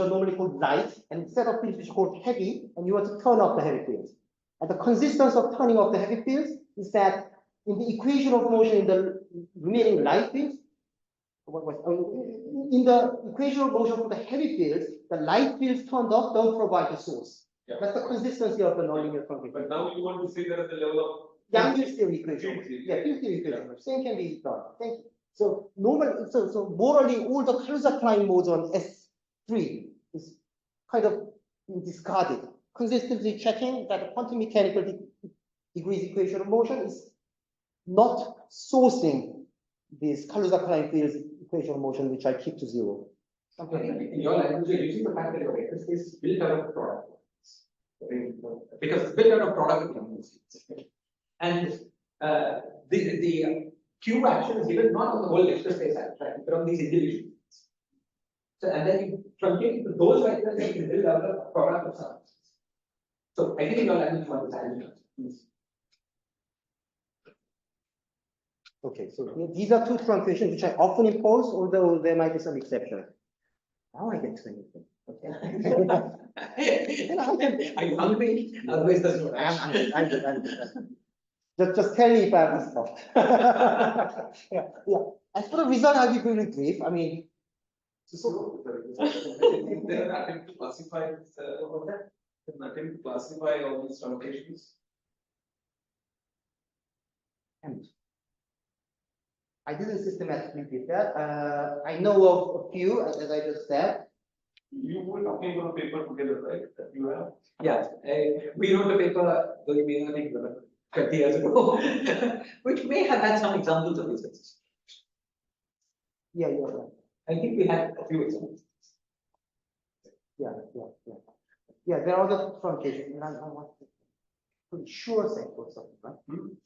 normally called light, and a set of fields which are called heavy, and you want to turn off the heavy fields. And the consistence of turning off the heavy fields is that in the equation of motion in the remaining light fields, in the equation of motion for the heavy fields, the light fields turned off don't provide the source. Yeah. That's the consistency of the nonlinear truncation. But now you want to say that at the level of Young's theory equation. Field theory. Yeah, field theory equation. Same can be done. Thank you. So normal, so morally, all the Kaluza-Klein modes on S3 is kind of discarded. Consistently checking that the quantum mechanical degrees equation of motion is not sourcing this Kaluza-Klein fields equation of motion, which I keep to zero. I think in your language, you're using the fact that your vector space is built out of product. Because it's built out of product of numbers. And the Q action is given not on the whole vector space abstract, but on these individuals. So, and then you truncate to those vectors that you build out of product of some. So I think in your language, you understand it. Okay, so these are two truncations which I often impose, although there might be some exceptions. Now I get to anything. Okay. Are you hungry? Otherwise, there's no I'm good. Just tell me if I have stopped. Yeah. As for the result, I'll be very brief. I mean, So, there are attempt to classify all these truncations. and I didn't systematically do that. I know of a few, as I just said. You were talking about a paper together, right? That you have. Yeah, we wrote a paper, though you may not think 20 years ago, which may have had some examples of this. Yeah, you're right. I think we had a few examples. Yeah, there are other truncations. And I want to sure sector or something, right?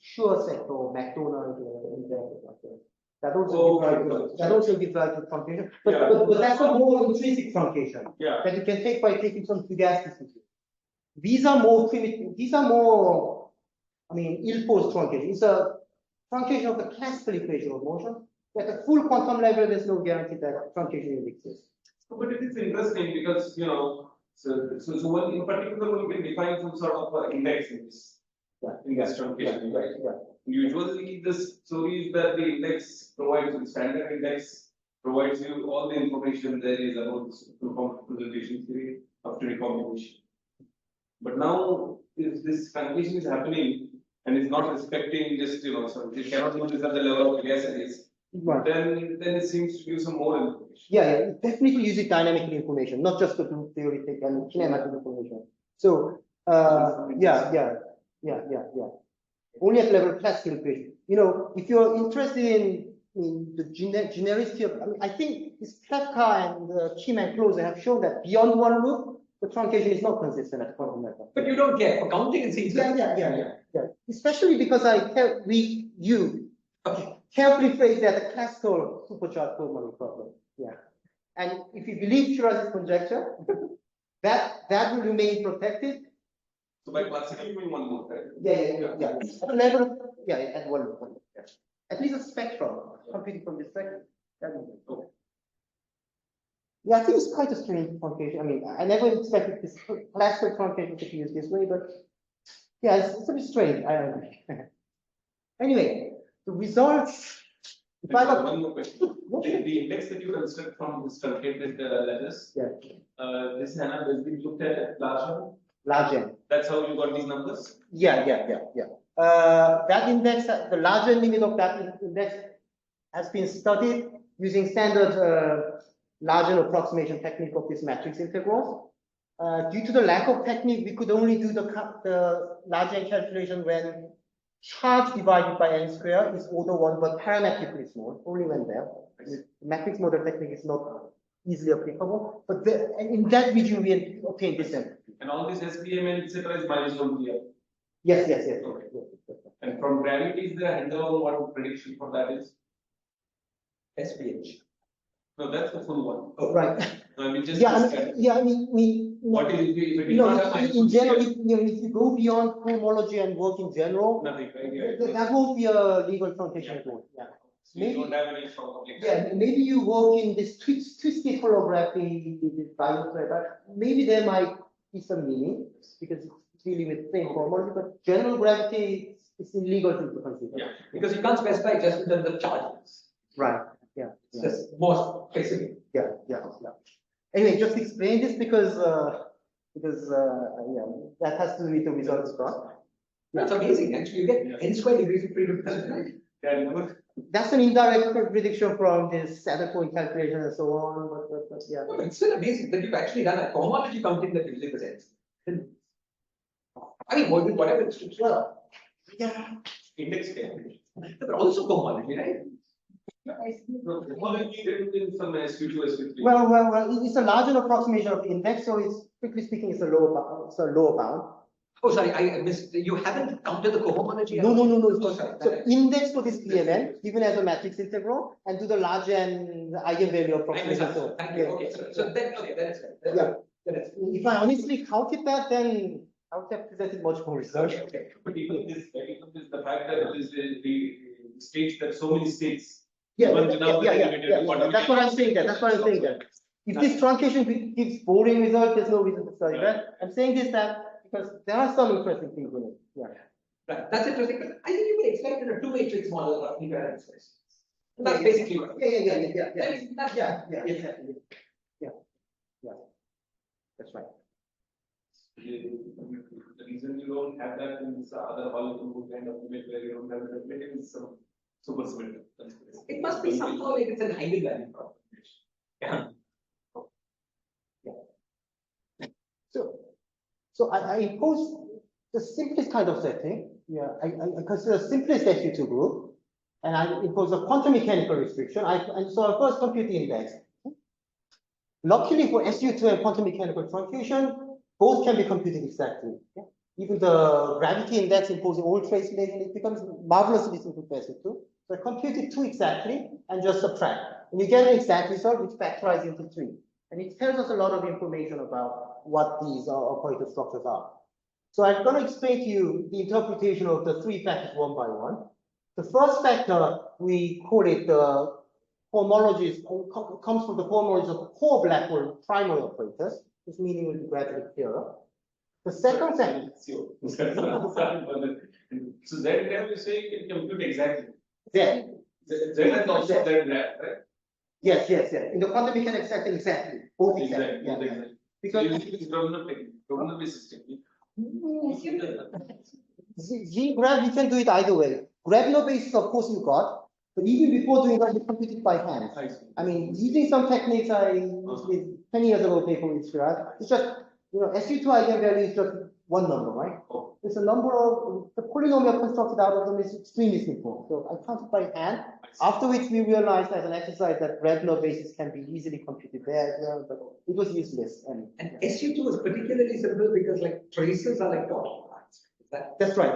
Sure sector, McDonald's, in there, like that. That also gives rise to truncation. But that's a more intrinsic truncation. Yeah. That you can take by taking some fugacity. These are more primitive, these are more, I mean, ill-posed truncation. It's a truncation of the classical equation of motion. At a full quantum level, there's no guarantee that truncation will exist. But it is interesting because, you know, so one in particular, one can define some sort of index in this truncation, right? Yeah. Usually, this story is that the index provides the standard index, provides you all the information there is about the representation theory after recombination. But now, if this truncation is happening and is not respecting just, you know, so it cannot do this at the level of gas it is. Right. Then it seems to give some more information. Yeah, it definitely uses dynamic information, not just the theoretic and kinematic information. So, yeah. Only at level of classical equation. You know, if you're interested in the genericity of, I mean, I think this Kafka and Kim and Closer have shown that beyond one loop, the truncation is not consistent at quantum level. But you don't care for counting and seems Yeah. Especially because you carefully phrase that a classical supercharged cohomology problem. Yeah. And if you believe Shirasi's conjecture, that will remain protected. So by classical, you mean one more, right? Yeah. At the level of, at one level. Yeah. At least a spectrum, computing from this spectrum. Okay. Yeah, I think it's quite a strange truncation. I mean, I never expected this classical truncation to be used this way, but yeah, it's a bit strange. I don't know. Anyway, the results. If I got one more question. The index that you construct from this truncated letters, this HANA has been looked at large N. That's how you got these numbers? Yeah. That index, the larger limit of that index has been studied using standard large N approximation technique of this matrix integrals. Due to the lack of technique, we could only do the large N calculation when charge divided by n square is order 1, but parametrically small, only when there. The matrix model technique is not easily applicable, but in that region we obtain this entropy. And all this SPM and etc. is minus 1 here. Yes. Okay. And from gravity, is there a handle on what prediction for that is? SPH. No, that's the full one. Oh, right. No, I mean just I mean, what is it? If it is not a in general, if you go beyond cohomology and work in general, nothing, right? that won't be a legal truncation at all. Yeah. So you don't have any strong public. Yeah, maybe you work in this twisted holography, this dioxide, but maybe there might be some meaning because it's dealing with same cohomology, but general gravity it's illegal to consider. Yeah, because you can't specify just in terms of charges. Right. Yeah. It's just more specific. Yeah. Anyway, just explain this because yeah, that has to do with the results part. That's amazing. Actually, you get n squared degrees of freedom. That's an indirect prediction from this saddle point calculation and so on. But yeah. No, it's still amazing that you've actually done a cohomology counting that usually presents. I mean, whatever it's true. Well, yeah. Index calculation. But also cohomology, right? From SU2, SU3. Well, it's a larger approximation of the index, so it's strictly speaking, it's a lower bound. Oh, sorry, I missed. You haven't counted the cohomology. No. Oh, sorry. So index for this PMN given as a matrix integral and do the large n eigenvalue approximation. So, Thank you. yeah. Okay, so then, okay, that's it. Yeah. That's it. If I honestly counted that, then I would have presented much more research. Okay. But even this, the fact that it is the states that so many states. Yeah, Even yeah, without yeah. That's what I'm saying there. That's what I'm saying there. If this truncation gives boring result, there's no reason to study that. I'm saying this that because there are some interesting things in it. Yeah. Right. That's interesting. But I think you would expect in a two matrix model of equivalent space. That's basically what. Yeah. Exactly. Yeah. That's right. The reason you don't have that in this other Hollywood kind of image where you don't have the definition is some super symmetric. It must be somehow like it's an eigenvalue problem. Yeah. So I impose the simplest kind of setting. Yeah, I consider simplest SU2 group, and I impose a quantum mechanical restriction. And so I first compute the index. Luckily for SU2 and quantum mechanical truncation, both can be computed exactly. Yeah? Even the gravity index imposing all trace relation, it becomes marvelously simple for SU2. So I compute it 2 exactly and just subtract. And you get an exact result which factorizes into 3. And it tells us a lot of information about what these operator structures are. So I'm going to explain to you the interpretation of the 3 factors one by one. The first factor, we call it the cohomologies, comes from the cohomologies of core black hole primary operators. This meaning will be gradually clearer. The second factor. So that time you say you can compute exactly. Z. Z is also that, right? Yes. In the quantum mechanics setting, exactly. Both exactly. Yeah. Exactly. Because Gromner-based technique. G-graph, you can do it either way. Grabno basis, of course, you got, but even before doing that, you compute it by hand. I mean, using some techniques I used with 10 years ago paper with Shiraz, it's just, SU2 eigenvalue is just one number, right? Oh. There's a number of, the polynomial constructed out of them is extremely simple. So I count it by hand, after which we realized as an exercise that Grabno basis can be easily computed there, but it was useless. And SU2 is particularly simple because like traces are like dotted lines. That's right.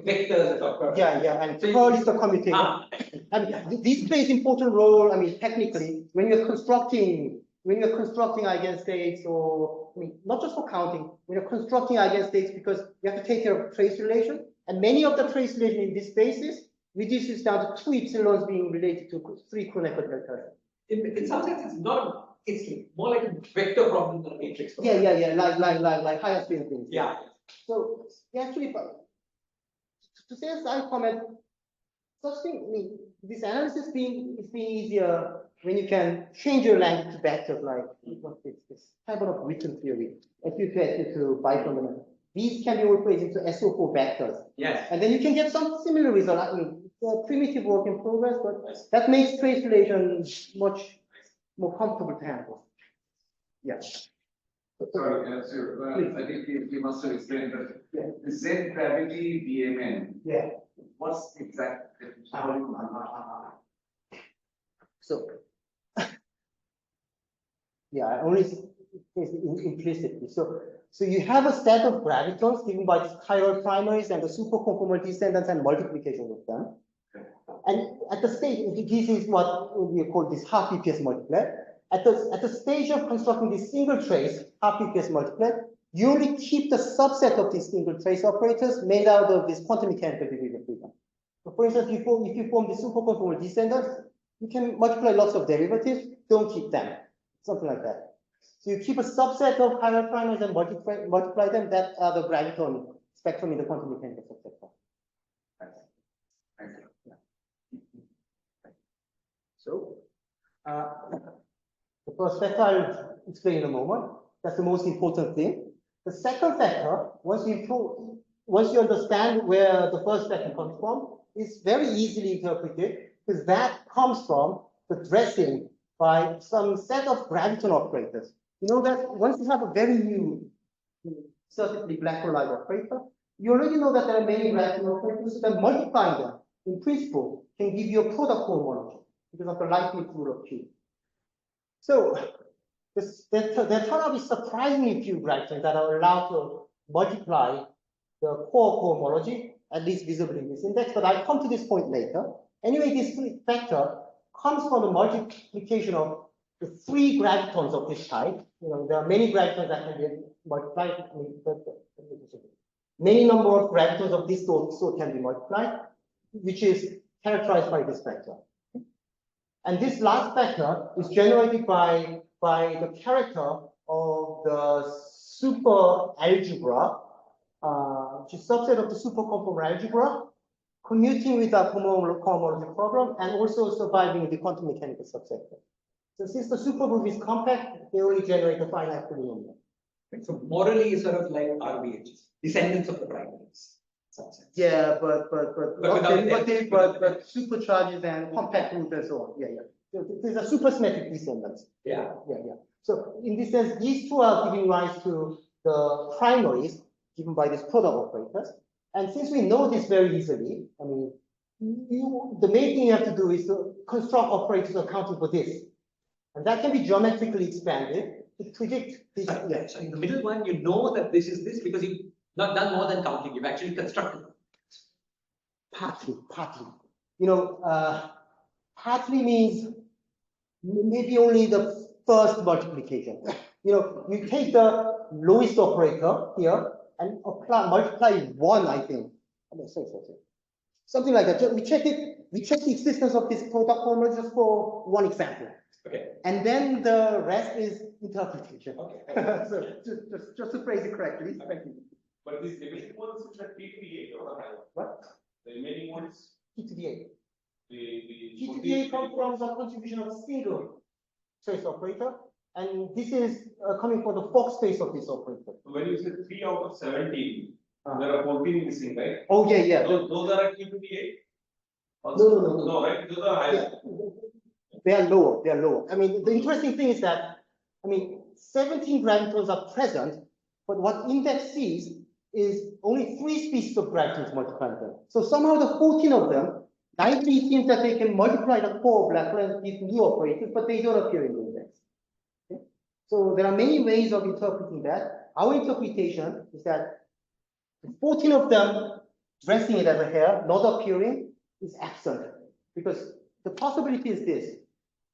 Vectors. Yeah, and curl is the commutator. I mean, this plays important role. I mean, technically, when you're constructing eigenstates, or I mean, not just for counting, when you're constructing eigenstates, because you have to take care of trace relation, and many of the trace relation in this spaces reduces down to 2 epsilons being related to 3 Kronecker delta. In some sense, it's more like a vector problem than a matrix problem. Yeah, like higher spin things. Yeah. So actually, to say a side comment, such thing, I mean, this analysis being easier when you can change your language to vectors, like this type of written theory, SU2, SU2, bifundamental. These can be replaced into SO4 vectors. Yes. And then you can get some similar result. I mean, it's a primitive work in progress, but that makes trace relation much more comfortable to handle. Yeah. Sorry, I think you must have explained that. Yeah. The Z gravity BMN. Yeah. What's the exact definition? So, yeah, I only implicitly. So you have a set of gravitons given by the chiral primaries and the superconformal descendants and multiplication of them. And at the stage, this is what we call this half EPS multiplet. At the stage of constructing this single trace, half EPS multiplet, you only keep the subset of these single trace operators made out of this quantum mechanical degree of freedom. So for instance, if you form the superconformal descendants, you can multiply lots of derivatives, don't keep them, something like that. So you keep a subset of chiral primaries and multiply them, that are the graviton spectrum in the quantum mechanical subset. Thank you. So, the first factor I'll explain in a moment. That's the most important thing. The second factor, once you understand where the first factor comes from, is very easily interpreted because that comes from the dressing by some set of graviton operators. You know that once you have a very new certainly black hole like operator, you already know that there are many graviton operators, so that multiplying them in principle can give you a product cohomology because of the Leibniz rule of Q. So there turn out to be surprisingly few gravitons that are allowed to multiply the core cohomology, at least visibly in this index, but I'll come to this point later. Anyway, this factor comes from the multiplication of the 3 gravitons of this type. You know, there are many gravitons that can be multiplied. Many number of gravitons of this sort can be multiplied, which is characterized by this factor. And this last factor is generated by the character of the super algebra, which is subset of the super conformal algebra, commuting with the cohomology problem, and also surviving the quantum mechanical subset. So since the supergroup is compact, they only generate a finite polynomial. So morally is sort of like RBHs, descendants of the primaries. Yeah, but supercharges and compact group and so on. Yeah. So there's a supersymmetric descendants. Yeah. So in this sense, these two are giving rise to the primaries given by these product operators. And since we know this very easily, I mean, the main thing you have to do is to construct operators accounting for this. And that can be geometrically expanded to predict this. So in the middle one, you know that this is this because you've not done more than counting, you've actually constructed it. Partly. You know, partly means maybe only the first multiplication. You know, you take the lowest operator here and multiply 1, I think. Sorry. Something like that. We check the existence of this product formula just for one example. Okay. And then the rest is interpretation. Okay. So just to phrase it correctly. Thank you. But these remaining ones which are T to the 8 or higher? What? The remaining ones? T to the 8. The T to the 8 comes from the contribution of a single trace operator. And this is coming from the Fock space of this operator. So when you say 3 out of 17, there are 14 missing, right? Oh, yeah. Those are at T to the 8? No. No, right? Those are higher. Yeah. They are lower. I mean, the interesting thing is that, 17 gravitons are present, but what index sees is only 3 species of gravitons multiplied them. So somehow the 14 of them, nicely seems that they can multiply the core black hole and these new operators, but they don't appear in the index. Okay? So there are many ways of interpreting that. Our interpretation is that 14 of them dressing it as a hair, not appearing, is absent. Because the possibility is this.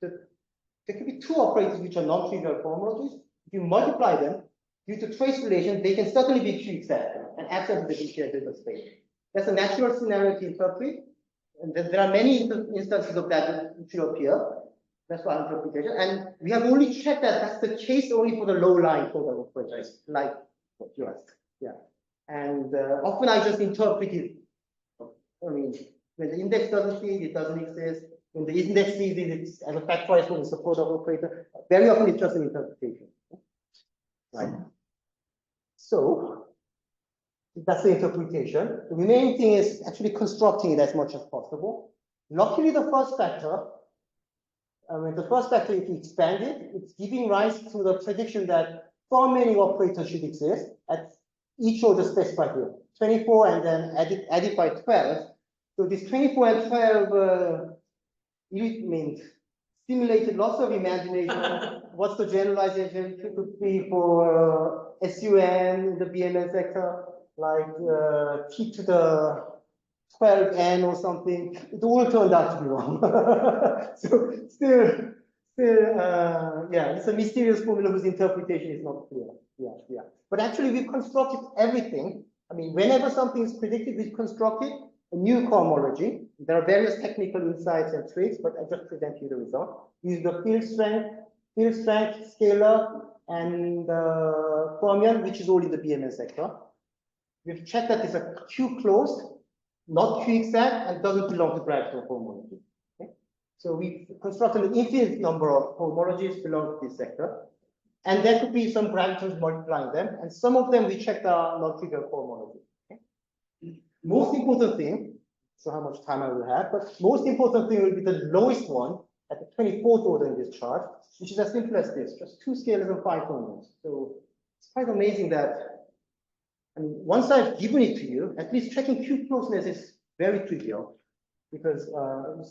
There could be 2 operators which are non-trivial cohomologies. If you multiply them, due to trace relation, they can certainly be Q-exact and absent the shared space. That's a natural scenario to interpret. And there are many instances of that which will appear. That's our interpretation. And we have only checked that that's the case only for the low-lying product operators, like what you asked. Yeah. And often I just interpret it. When the index doesn't see it, it doesn't exist. When the index sees it, it's as a factorized one, it's a product operator. Very often it's just an interpretation. Right. So that's the interpretation. The remaining thing is actually constructing it as much as possible. Luckily, the first factor, if you expand it, it's giving rise to the prediction that far many operators should exist at each order specified here. 24 and then added by 12. So this 24 and 12 stimulated lots of imagination. What's the generalization could be for SUN in the BMN sector, like T to the 12n or something? It all turned out to be wrong. So still, it's a mysterious formula whose interpretation is not clear. Yeah. But actually, we've constructed everything. Whenever something is predicted, we've constructed a new cohomology. There are various technical insights and tricks, but I just present you the result. Use the field strength, scalar, and fermion, which is all in the BMN sector. We've checked that it's a Q closed, not Q exact, and doesn't belong to gravitational cohomology. Okay? So we constructed an infinite number of cohomologies belong to this sector. And there could be some gravitons multiplying them, and some of them we checked are non-trivial cohomology. Okay? Most important thing, so how much time I will have, but most important thing will be the lowest one at the 24th order in this chart, which is as simple as this, just 2 scalars and 5 quantities. So it's quite amazing that, I mean, once I've given it to you, at least checking Q closeness is very trivial, because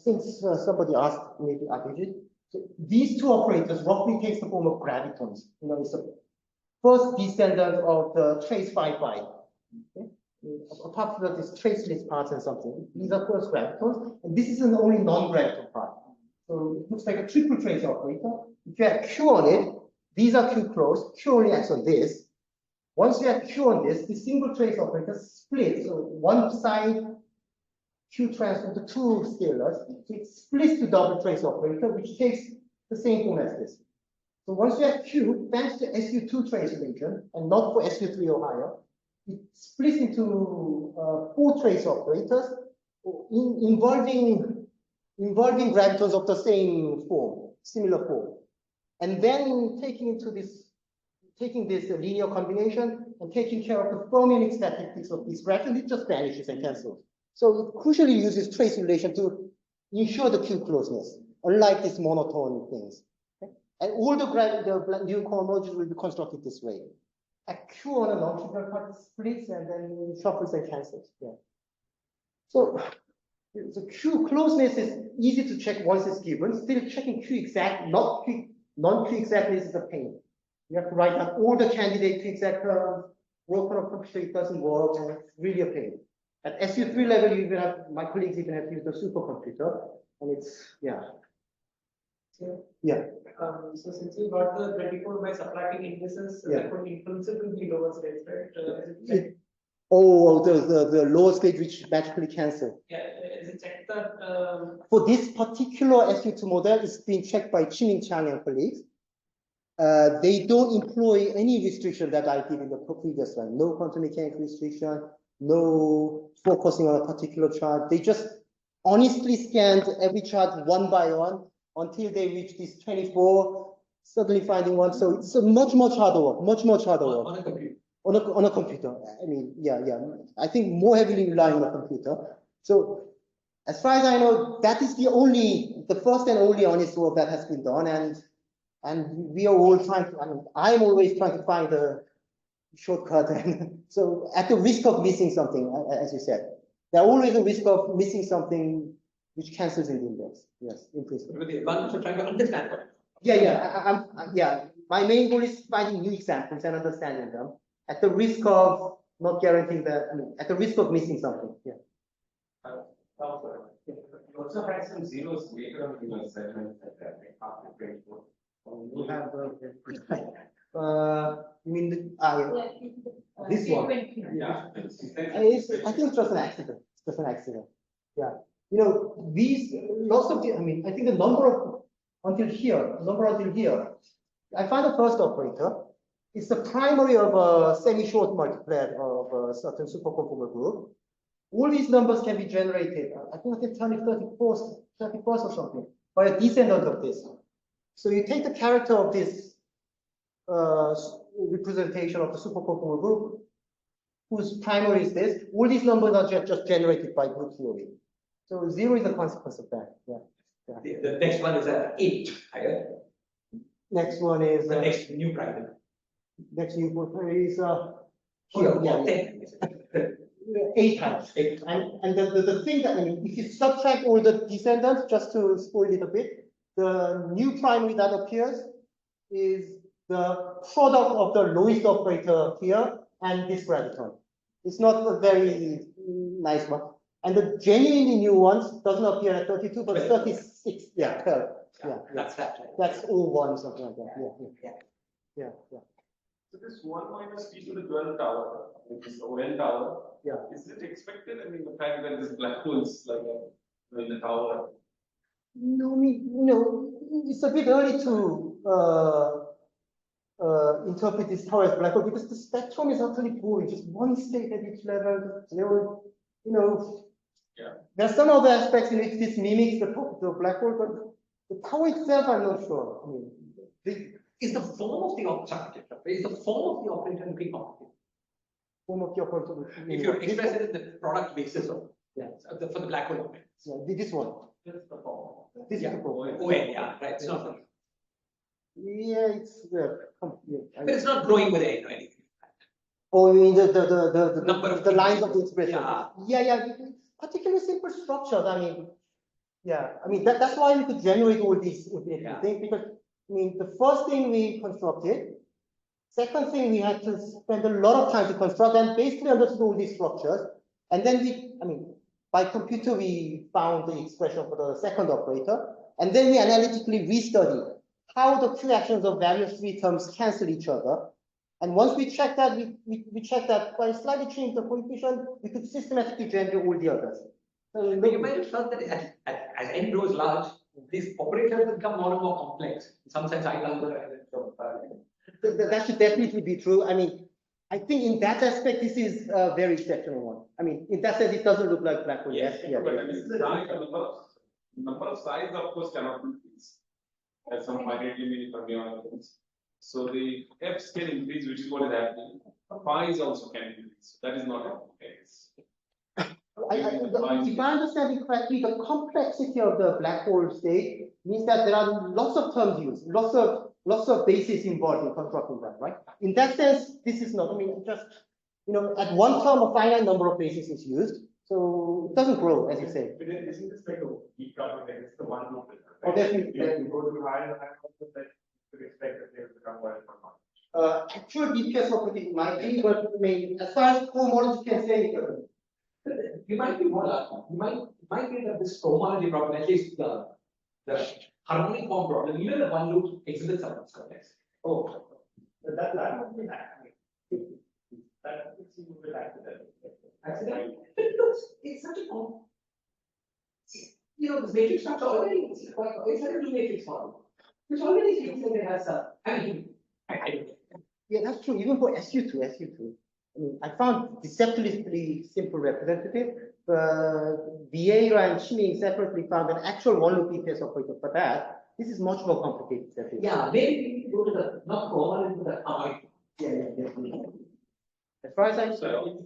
since somebody asked me to argue it, so these two operators roughly takes the form of gravitons. You know, it's the first descendant of the trace phi phi. Okay? Apart from this traceless parts and something, these are first gravitons, and this is an only non-graviton part. So it looks like a triple trace operator. If you have Q on it, these are Q close, Q only acts on this. Once you have Q on this, the single trace operator splits. So one side Q transform to 2 scalars, so it splits to double trace operator, which takes the same form as this. So once you have Q, thanks to SU2 trace region, and not for SU3 or higher, it splits into 4 trace operators involving gravitons of the same form, similar form. And then taking this linear combination and taking care of the fermionic statistics of these gravitons, it just vanishes and cancels. So it crucially uses trace relation to ensure the Q closeness, unlike these monotone things. Okay? And all the new cohomologies will be constructed this way. A Q on a non-trivial part splits and then shuffles and cancels. Yeah. So the Q closeness is easy to check once it's given. Still checking Q exact, non-Q exactness is a pain. You have to write down all the candidate Q exact terms, work on a computer, it doesn't work, and it's really a pain. At SU3 level, you even have, my colleagues even have to use the supercomputer, and it's, yeah. Yeah. So since you got the 24 by subtracting indices, Yeah. that would in principle be lower states, right? The lower stage which magically cancel. Yeah, is it checked that? For this particular SU2 model, it's being checked by Qiming Chang and colleagues. They don't employ any restriction that I did in the previous one. No quantum mechanics restriction, no focusing on a particular chart. They just honestly scanned every chart one by one until they reach this 24, suddenly finding one. So it's a much harder work, much harder work. On a computer. On a computer. I mean, yeah. I think more heavily relying on a computer. So as far as I know, that is the first and only honest work that has been done, and we are all trying to, I mean, I'm always trying to find a shortcut. And so at the risk of missing something, as you said, there's always a risk of missing something which cancels in the index. Yes, in principle. With the advantage of trying to understand what. Yeah. My main goal is finding new examples and understanding them at the risk of not guaranteeing that, I mean, at the risk of missing something. Yeah. You also had some zeros later on in your segment that after 24. You have you mean this one? Yeah. I think it's just an accident. It's just an accident. Yeah. You know, these lots of the, I mean, I think the number until here, I find the first operator is the primary of a semi-short multiplet of a certain superconformal group. All these numbers can be generated, I think I can turn it 31st or something, by a descendant of this. So you take the character of this representation of the superconformal group, whose primary is this. All these numbers are just generated by group theory. So 0 is the consequence of that. Yeah. The next one is 8 higher. Next one is The next new prime. next new prime is here. 8 times. And the thing that, I mean, if you subtract all the descendants, just to spoil it a bit, the new primary that appears is the product of the lowest operator here and this graviton. It's not a very nice one. And the genuinely new ones doesn't appear at 32, but 36. Yeah, 12. Yeah. That's that. That's all one, something like that. Yeah. So this 1 minus t to the 12th tower, which is the ON tower, Yeah. is it expected? I mean, the fact that this black hole is like in the tower. No, it's a bit early to interpret this tower as black hole because the spectrum is utterly boring. Just one state at each level. You know, Yeah. There are some other aspects in which this mimics the black hole, but the power itself, I'm not sure. I mean, Is the form of the operator, is the form of the operator looking complicated? form of the operator. If you express it in the product basis of for the black hole operator. Yeah, this one. This is the form. This is the form. Oh, yeah, right. It's not. Yeah, it's But it's not growing with it or anything. Oh, you mean the Number of the lines of the expression? Yeah. Yeah. It's particularly simple structures. I mean, yeah. I mean that's why we could generate all these things, because I mean the first thing we constructed, second thing we had to spend a lot of time to construct and basically understood all these structures, and then by computer we found the expression for the second operator, and then we analytically restudied how the Q actions of various three terms cancel each other. And once we checked that, we checked that by slightly changing the coefficient, we could systematically generate all the others. So But you might have felt that as n grows large, these operators become more and more complex. In some sense, I love that should definitely be true. I mean, I think in that aspect, this is a very exceptional one. I mean, in that sense, it doesn't look like black hole. Yes, but I mean, number of size, of course, cannot increase. At some finitely many fermions. So the F's can increase, which is what is happening. Pi's also can increase. That is not the case. If I understand it correctly, the complexity of the black hole state means that there are lots of terms used, lots of bases involved in constructing that, right? In that sense, this is not. I mean, just at one term, a finite number of bases is used, so it doesn't grow, as you say. But isn't this like a weak carbon? It's the one loop. Oh, definitely. If you go to higher and higher, that you could expect that they will become more and more. Actual DPS property might be, but I mean, as far as cohomology can say, you might be more lucky. You might be that this cohomology problem, at least the harmonic form problem, even the one loop exhibits some complexity. Oh, that would be that would seem to be accidental. Accident? It's such a this matrix structure already it's like a two matrix model, which already thinks that it has some. I mean, yeah, that's true. Even for SU2. I mean, I found deceptively simple representative. Vieira and Schming separately found an actual one-loop EPS operator for that. This is much more complicated. Yeah, maybe we need to go to the not cohomology to the harmonic. Yeah. As far as I'm concerned,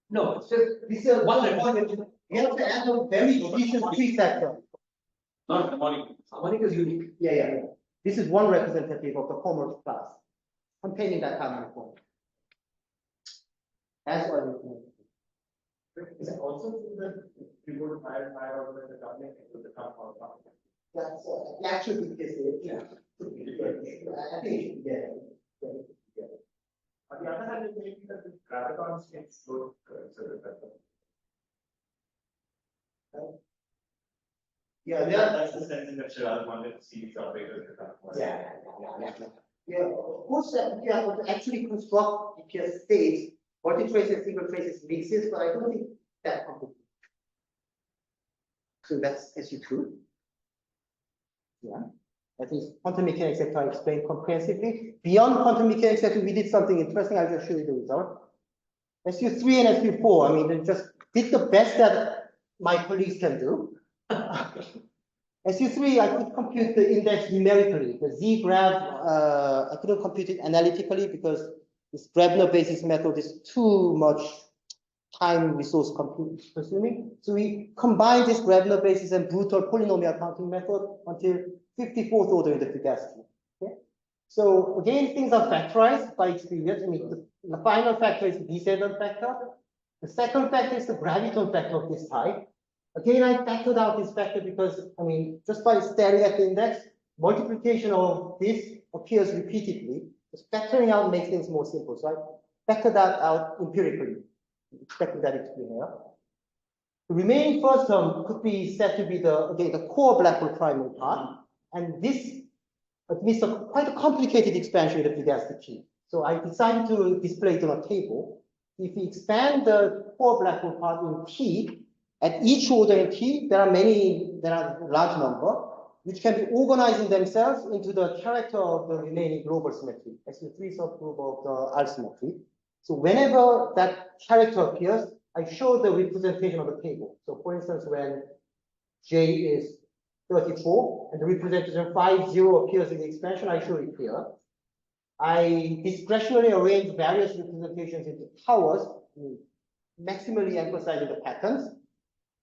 no, it's just this is one representative. You have to add a very efficient three-factor. Not harmonic. Harmonic is unique. Yeah. This is one representative of the cohomology class containing that harmonic form. That's what Is it also true that you go to higher and higher order the doubling with the compound? that's actually because I think On the other hand, it may be that the gravitons can slow that's the sense in which I wanted to see these operators. Yeah, of course, if you have to actually construct EPS states, multi-traces, single traces, mixes, but I don't think that complicated. So that's SU2. Yeah, I think quantum mechanics that I explained comprehensively. Beyond quantum mechanics, we did something interesting. I'll just show you the result. SU3 and SU4, I mean, they just did the best that my colleagues can do. SU3, I could compute the index numerically. The Z-graph, I couldn't compute it analytically because this Grabner basis method is too much time resource consuming. So we combined this Grabner basis and brutal polynomial counting method until 54th order in the fugacity. Okay? So again, things are factorized by experience. I mean, the final factor is the descendant factor. The second factor is the graviton factor of this type. Again, I factored out this factor because, I mean, just by staring at the index, multiplication of this appears repeatedly. Just factoring out makes things more simple. So I factored that out empirically. Expecting that explain here. The remaining first term could be said to be the core black hole primary part. And this admits quite a complicated expansion of the fugacity T. So I decided to display it on a table. If we expand the core black hole part in T, at each order in T, there are a large number, which can be organizing themselves into the character of the remaining global symmetry, SU3 subgroup of the R symmetry. So whenever that character appears, I show the representation of the table. So for instance, when J is 34 and the representation 5, 0 appears in the expansion, I show it here. I discretionarily arrange various representations into towers, maximally emphasizing the patterns.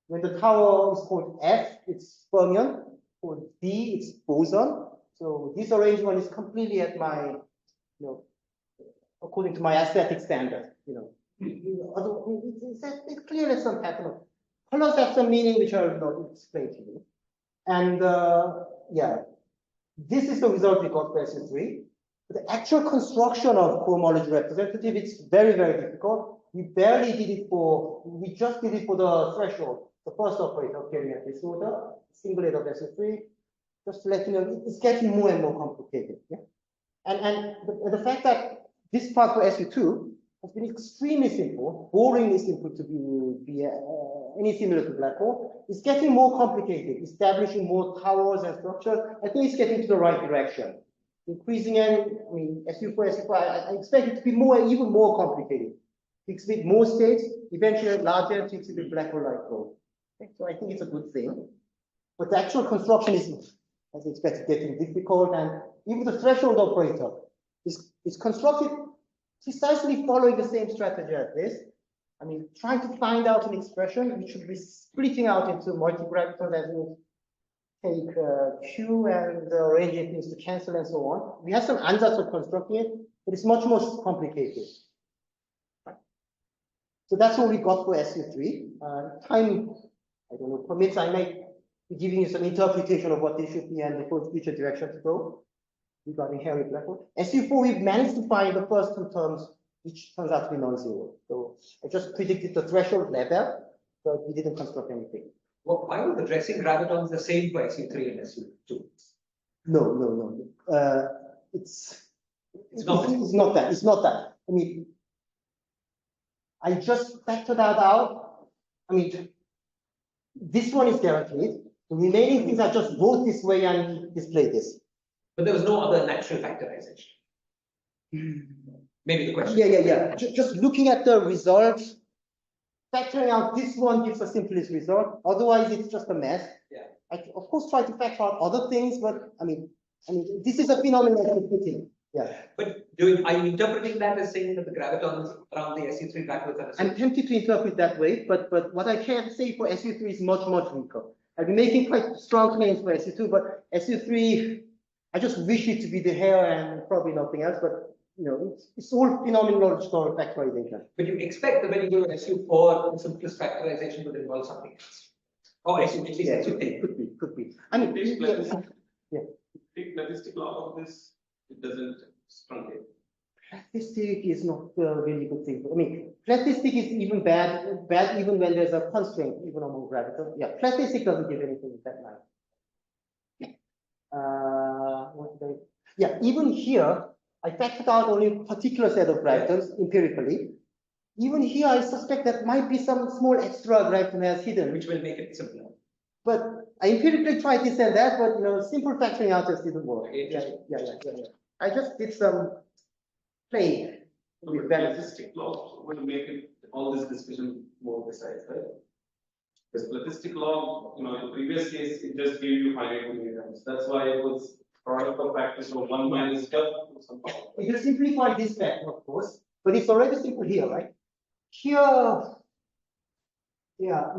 When the tower is called F, it's fermion. For D, it's boson. So this arrangement is completely at my, according to my aesthetic standard. It's clearly some pattern. Colors have some meaning which I'll not explain to you. And yeah, this is the result we got for SU3. The actual construction of cohomology representative, it's very, very difficult. We just did it for the threshold, the first operator appearing at this order, singlet of SU3. Just to let you know, it's getting more and more complicated. Yeah? And the fact that this part for SU2 has been extremely simple, boringly simple to be any similar to black hole, is getting more complicated, establishing more towers and structures. I think it's getting to the right direction. Increasing, SU4, SU5, I expect it to be even more complicated. Exhibit more states, eventually larger to exhibit black hole-like growth. Okay? So I think it's a good thing. But the actual construction is, as expected, getting difficult, and even the threshold operator is constructed precisely following the same strategy as this. Trying to find out an expression which should be splitting out into multi-gravitons as we take Q and arrange it things to cancel and so on. We have some answers of constructing it, but it's much more complicated. Right? So that's what we got for SU3. Time, I don't know, permits, I might be giving you some interpretation of what this should be and the future direction to go regarding hairy black hole. SU4, we've managed to find the first two terms, which turns out to be non-zero. So I just predicted the threshold level, but we didn't construct anything. Well, why were the dressing gravitons the same for SU3 and SU2? No. It's not that. It's not that. I just factored that out. This one is guaranteed. The remaining things I just wrote this way and displayed this. But there was no other natural factorization. Maybe the question. Yeah. Just looking at the results, factoring out this one gives the simplest result. Otherwise, it's just a mess. Yeah. I of course try to factor out other things, but this is a phenomenon thing. Yeah. But are you interpreting that as saying that the gravitons around the SU3 black holes are the same? I'm tempted to interpret that way, but what I can say for SU3 is much weaker. I've been making quite strong claims for SU2, but SU3, I just wish it to be the hair and probably nothing else, but it's all phenomenological factorization. But you expect that when you go to SU4, the simplest factorization would involve something else. Or SU3. Could be. Take logistic log of this, it doesn't truncate. Plasticity is not a really good thing. Plasticity is even bad even when there's a constraint, even among gravitons. Yeah, plasticity doesn't give anything in that line. Even here, I factored out only a particular set of gravitons empirically. Even here, I suspect that might be some small extra graviton has hidden, which will make it simpler. But I empirically tried this and that, but simple factoring out just didn't work. Yeah. I just did some play with logistic log will make it all this discussion more precise, right? Because logistic log, in the previous case, it just gave you finite milligrams. That's why it was product of factors of 1 minus stuff. It will simplify this factor, of course, but it's already simple here, right? Here, yeah,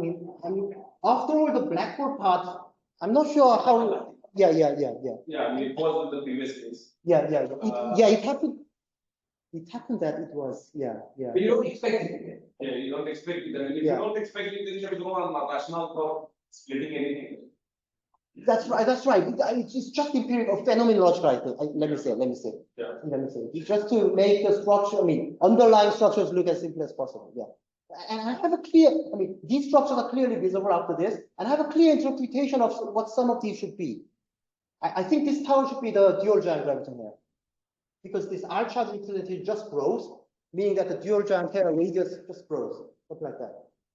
after all, the black hole part, I'm not sure how. Yeah. Yeah, it was in the previous case. Yeah. It happened. It happened that it was, yeah. But you don't expect it. Yeah, you don't expect it. If you don't expect it, then there is no rationale for splitting anything. That's right. It's just empirical phenomenological. Let me say. Yeah. It's just to make the structure, underlying structures look as simple as possible. Yeah. And I have a clear, these structures are clearly visible after this, and I have a clear interpretation of what some of these should be. I think this tower should be the dual giant graviton here, because this R charge representation just grows, meaning that the dual giant hair radius just grows, something like that.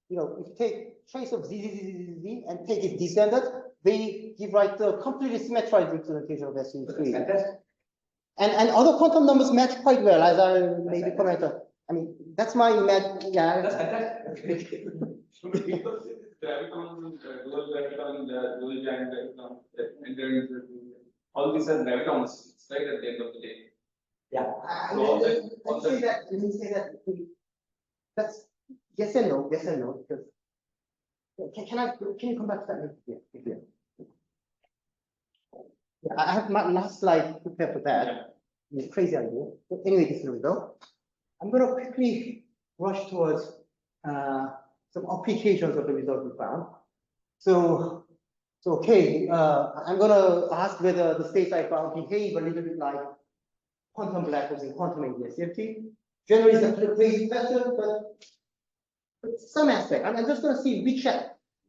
If you take trace of Z and take it descended, they give the completely symmetric representation of SU3. And other quantum numbers match quite well, as I maybe commented. That's my imagine. Yeah. That's fantastic. So because it is graviton, dual graviton, dual giant graviton, and then all these are gravitons, right, at the end of the day. Yeah. So all that, Let me say that. That's yes and no, because can you come back to that? Yeah. Yeah, I have my last slide prepared for that. It's a crazy idea. But anyway, this is the result. I'm going to quickly rush towards some applications of the result we found. So okay, I'm going to ask whether the states I found behave a little bit like quantum black holes in quantum ADS-CFT. Generally, it's a crazy question, but some aspect. I'm just going to see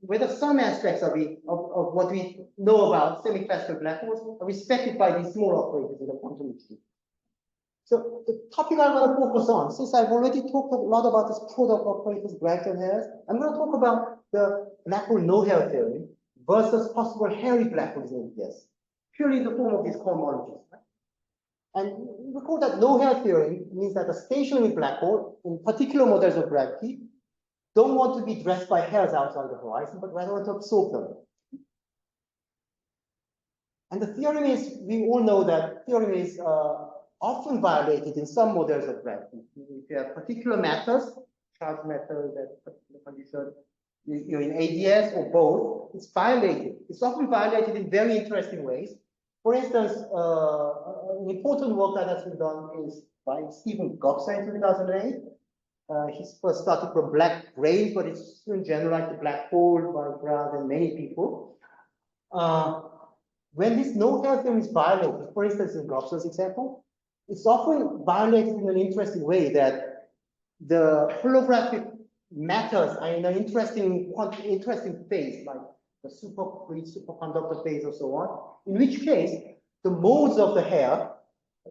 whether some aspects of what we know about semi-classical black holes are respected by these small operators in the quantum machine. So the topic I'm going to focus on, since I've already talked a lot about this product operators, graviton hairs, I'm going to talk about the black hole no-hair theory versus possible hairy black holes in ADS, purely in the form of these cohomologies. Right? And recall that no-hair theory means that a stationary black hole, in particular models of gravity, don't want to be dressed by hairs outside the horizon, but rather want to absorb them. And the theorem is, we all know that theorem is often violated in some models of gravity. If you have particular matters, charge matter, that particular condition, you're in ADS or both, it's violated. It's often violated in very interesting ways. For instance, an important work that has been done is by Stephen Goksa in 2008. He first started from black brains, but it's soon generalized to black hole by Brown and many people. When this no-hair theorem is violated, for instance, in Goksa's example, it's often violated in an interesting way that the holographic matters are in an interesting phase, like the superconductor phase or so on, in which case the modes of the hair,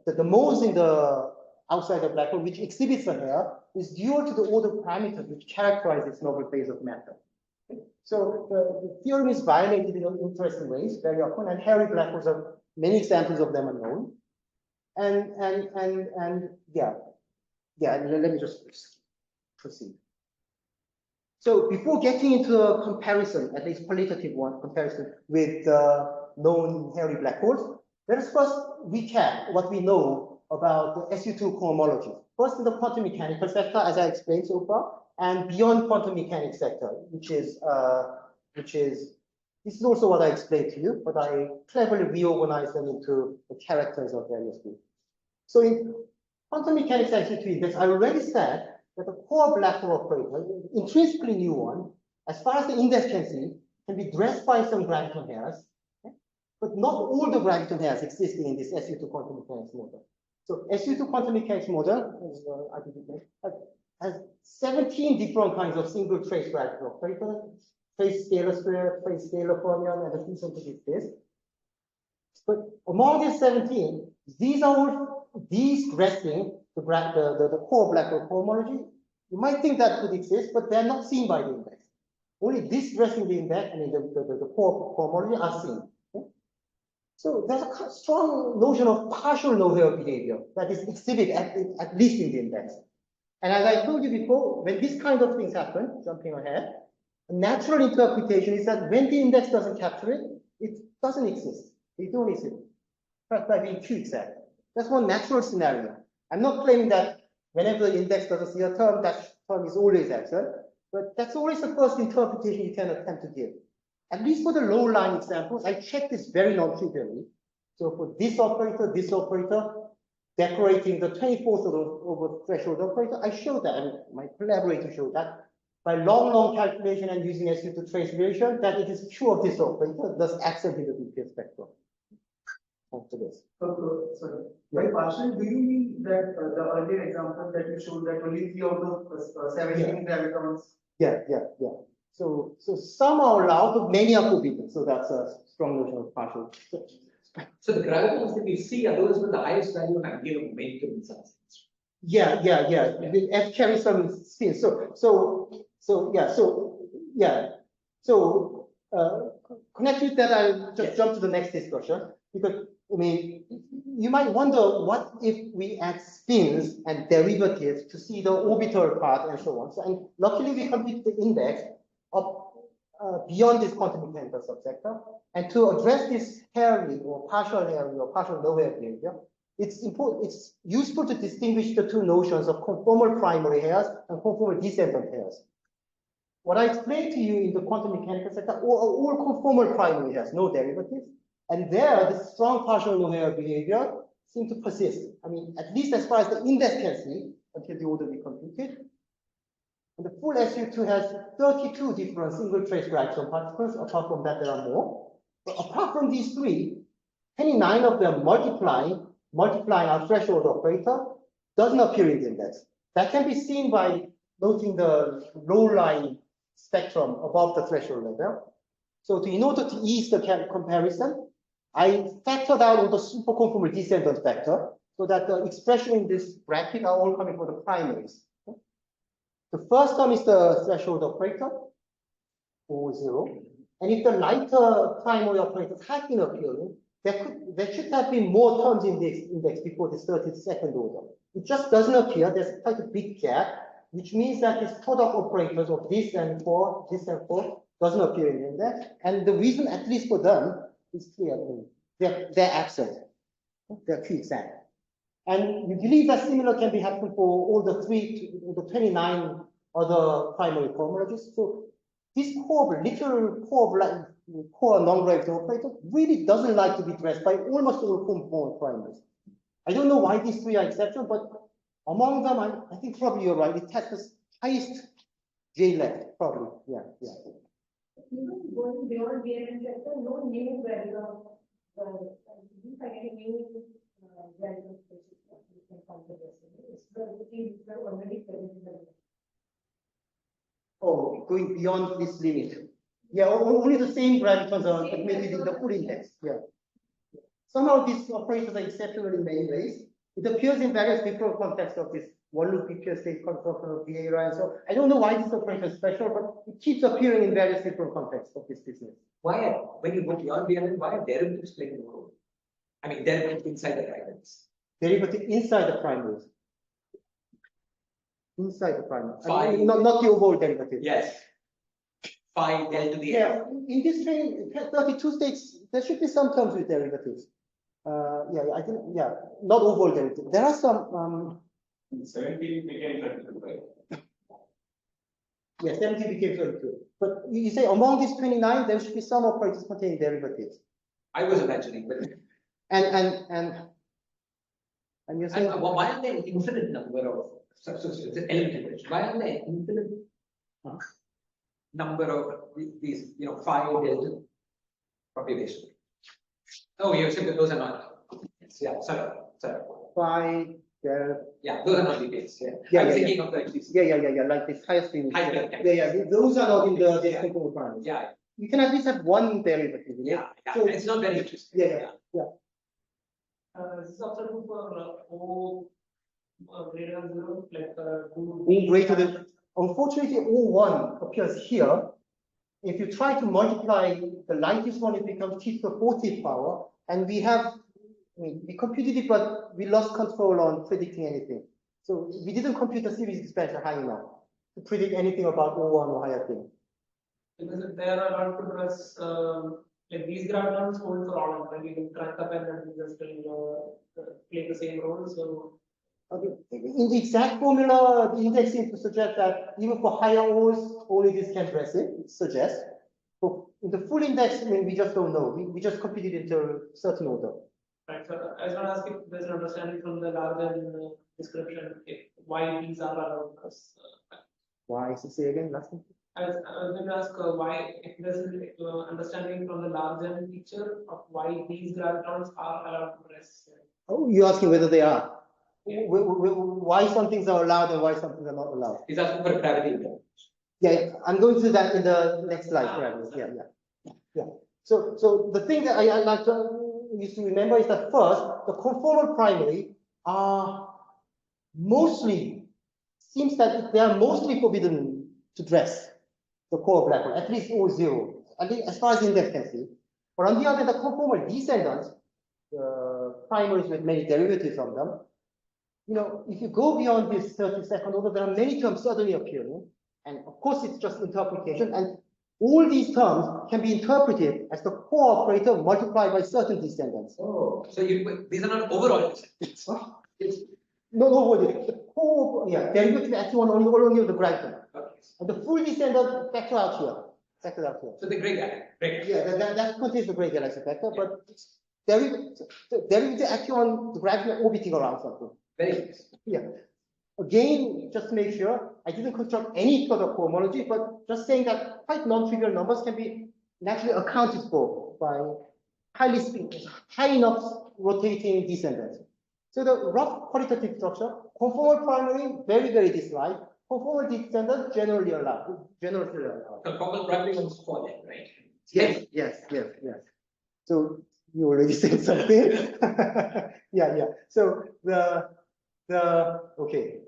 the modes in the outside the black hole, which exhibits the hair, is due to the order parameters which characterize this novel phase of matter. So the theorem is violated in interesting ways very often, and hairy black holes are many examples of them are known. And yeah, let me just proceed. So before getting into a comparison, at least qualitative one, comparison with known hairy black holes, let us first recap what we know about the SU2 cohomology. First in the quantum mechanical sector, as I explained so far, and beyond quantum mechanics sector, which is this is also what I explained to you, but I cleverly reorganized them into the characters of various groups. So in quantum mechanics SU2 index, I already said that the core black hole operator, intrinsically new one, as far as the index can see, can be dressed by some graviton hairs, okay? But not all the graviton hairs existing in this SU2 quantum mechanics model. So SU2 quantum mechanics model has 17 different kinds of single trace graviton operators, trace scalar square, trace scalar fermion, and a few synthetic this. But among these 17, these are all these dressing the core black hole cohomology. You might think that could exist, but they're not seen by the index. Only this dressing the index, I mean the core cohomology are seen. Okay? So there's a strong notion of partial no-hair behavior that is exhibited at least in the index. And as I told you before, when this kind of things happen, jumping ahead, a natural interpretation is that when the index doesn't capture it, it doesn't exist. It don't exist. By being too exact. That's one natural scenario. I'm not claiming that whenever the index doesn't see a term, that term is always absent, but that's always the first interpretation you can attempt to give. At least for the low line examples, I checked this very non-trivially. So for this operator, decorating the 24th over threshold operator, I showed that, and my collaborator showed that by long calculation and using SU2 trace variation, that it is true of this operator, thus absent in the BPS spectrum. After this. Sorry. By partial, do you mean that the earlier example that you showed that only 3 out of 17 gravitons? Yeah. So some are allowed, but many are forbidden. So that's a strong notion of partial. So the gravitons that we see are those with the highest value of angular momentum in some sense. Yeah. The F carries some spin. So connected with that, I'll just jump to the next discussion, because, I mean, you might wonder, what if we add spins and derivatives to see the orbital part and so on. So, and luckily we compute the index of beyond this quantum mechanical subsector. And to address this Hairy or partial Hairy or partial low Hairy behavior, it's useful to distinguish the two notions of conformal primary hairs and conformal descendant hairs. What I explained to you in the quantum mechanical sector are all conformal primary hairs, no derivatives. And there, the strong partial low Hairy behavior seems to persist. I mean, at least as far as the index can see, until the order we computed. And the full SU2 has 32 different single trace graviton particles. Apart from that, there are more. But apart from these three, 29 of them multiplying our threshold operator doesn't appear in the index. That can be seen by noting the low line spectrum above the threshold level. So in order to ease the comparison, I factored out all the superconformal descendant factor so that the expression in this bracket are all coming from the primaries. The first term is the threshold operator, or 0. And if the lighter primary operators had been appearing, there should have been more terms in this index before this 32nd order. It just doesn't appear. There's quite a big gap, which means that this product operators of this and 4 doesn't appear in the index. And the reason, at least for them, is clear. They're absent. They're quicksand. And we believe that similar can be happening for all the 29 other primary cohomologies. So this core non-gravity operator really doesn't like to be addressed by almost all conformal primaries. I don't know why these three are exceptions, but among them, I think probably you're right. It has the highest J left, probably. Yeah. Even going beyond BMN sector, no new graviton, we find any new graviton species that we can consider. It's the things that are already present in the. Oh, going beyond this limit. Yeah, only the same gravitons are admitted in the full index. Yeah. Somehow these operators are exceptional in many ways. It appears in various different contexts of this one loop BPS state control of behavior. And so I don't know why this operator is special, but it keeps appearing in various different contexts of this business. Why, when you go beyond BMN, why are derivatives playing a role? I mean, derivatives inside the primaries. Derivative inside the primaries. Inside the primaries. I mean, not the overall derivative. Yes. Phi del to the yeah, in this training, 32 states, there should be some terms with derivatives. I think, not overall derivatives. There are some. 17 became 32, right? Yeah, 17 became 32. But you say among these 29, there should be some operators containing derivatives. I was imagining, but. And you're saying. Why are there an infinite number of substances, element? Why are there infinite number of these, phi delta population? Oh, you said that those are not. Yeah, sorry. Phi delta. Yeah, those are not details. Yeah. I'm thinking of the like this highest limit. Those are not in the control parameters. Yeah. You can at least have one derivative. So it's not very interesting. Yeah. This is observable for O greater than 0, like O greater than. Unfortunately, O1 appears here. If you try to multiply the lightest one, it becomes T to the 40th power. And we computed it, but we lost control on predicting anything. So we didn't compute the series expansion high enough to predict anything about O1 or higher thing. Because if there are allowed to address, like these gravitons hold for all of them, you can crank up and then just play the same role. So. Okay. In the exact formula, the index seems to suggest that even for higher O's, only this can address it. It suggests. But in the full index, we just don't know. We just computed into a certain order. Right. So I was going to ask if there's an understanding from the larger description why these are allowed. Why? So say again, last thing. I was going to ask why, if there's an understanding from the larger picture of why these gravitons are allowed to rest. Oh, you're asking whether they are. Why some things are allowed and why some things are not allowed. He's asking for gravity. Yeah, I'm going to do that in the next slide. Yeah. So the thing that I like to you to remember is that first, the conformal primary are mostly, seems that they are mostly forbidden to dress the core black hole, at least O0. at least as far as index can see. But on the other hand, the conformal descendants, primaries with many derivatives on them, if you go beyond this 32nd order, there are many terms suddenly appearing. And of course, it's just interpretation. And all these terms can be interpreted as the co-operator multiplied by certain descendants. Oh, so these are not overall descendants. Derivative actually only of the gravity. Okay. And the full descendant factor out here. So the gray guy. Yeah, that contains the gray galaxy factor, but derivative actually on the gravity orbiting around something. Very nice. Yeah. Again, just to make sure, I didn't construct any further cohomology, but just saying that quite non-trivial numbers can be naturally accounted for by high enough rotating descendants. So the rough qualitative structure, conformal primary, very, very disliked. Conformal descendants generally allowed. Conformal primary ones fall in, right? Yes. So you already said something. Yeah. So okay.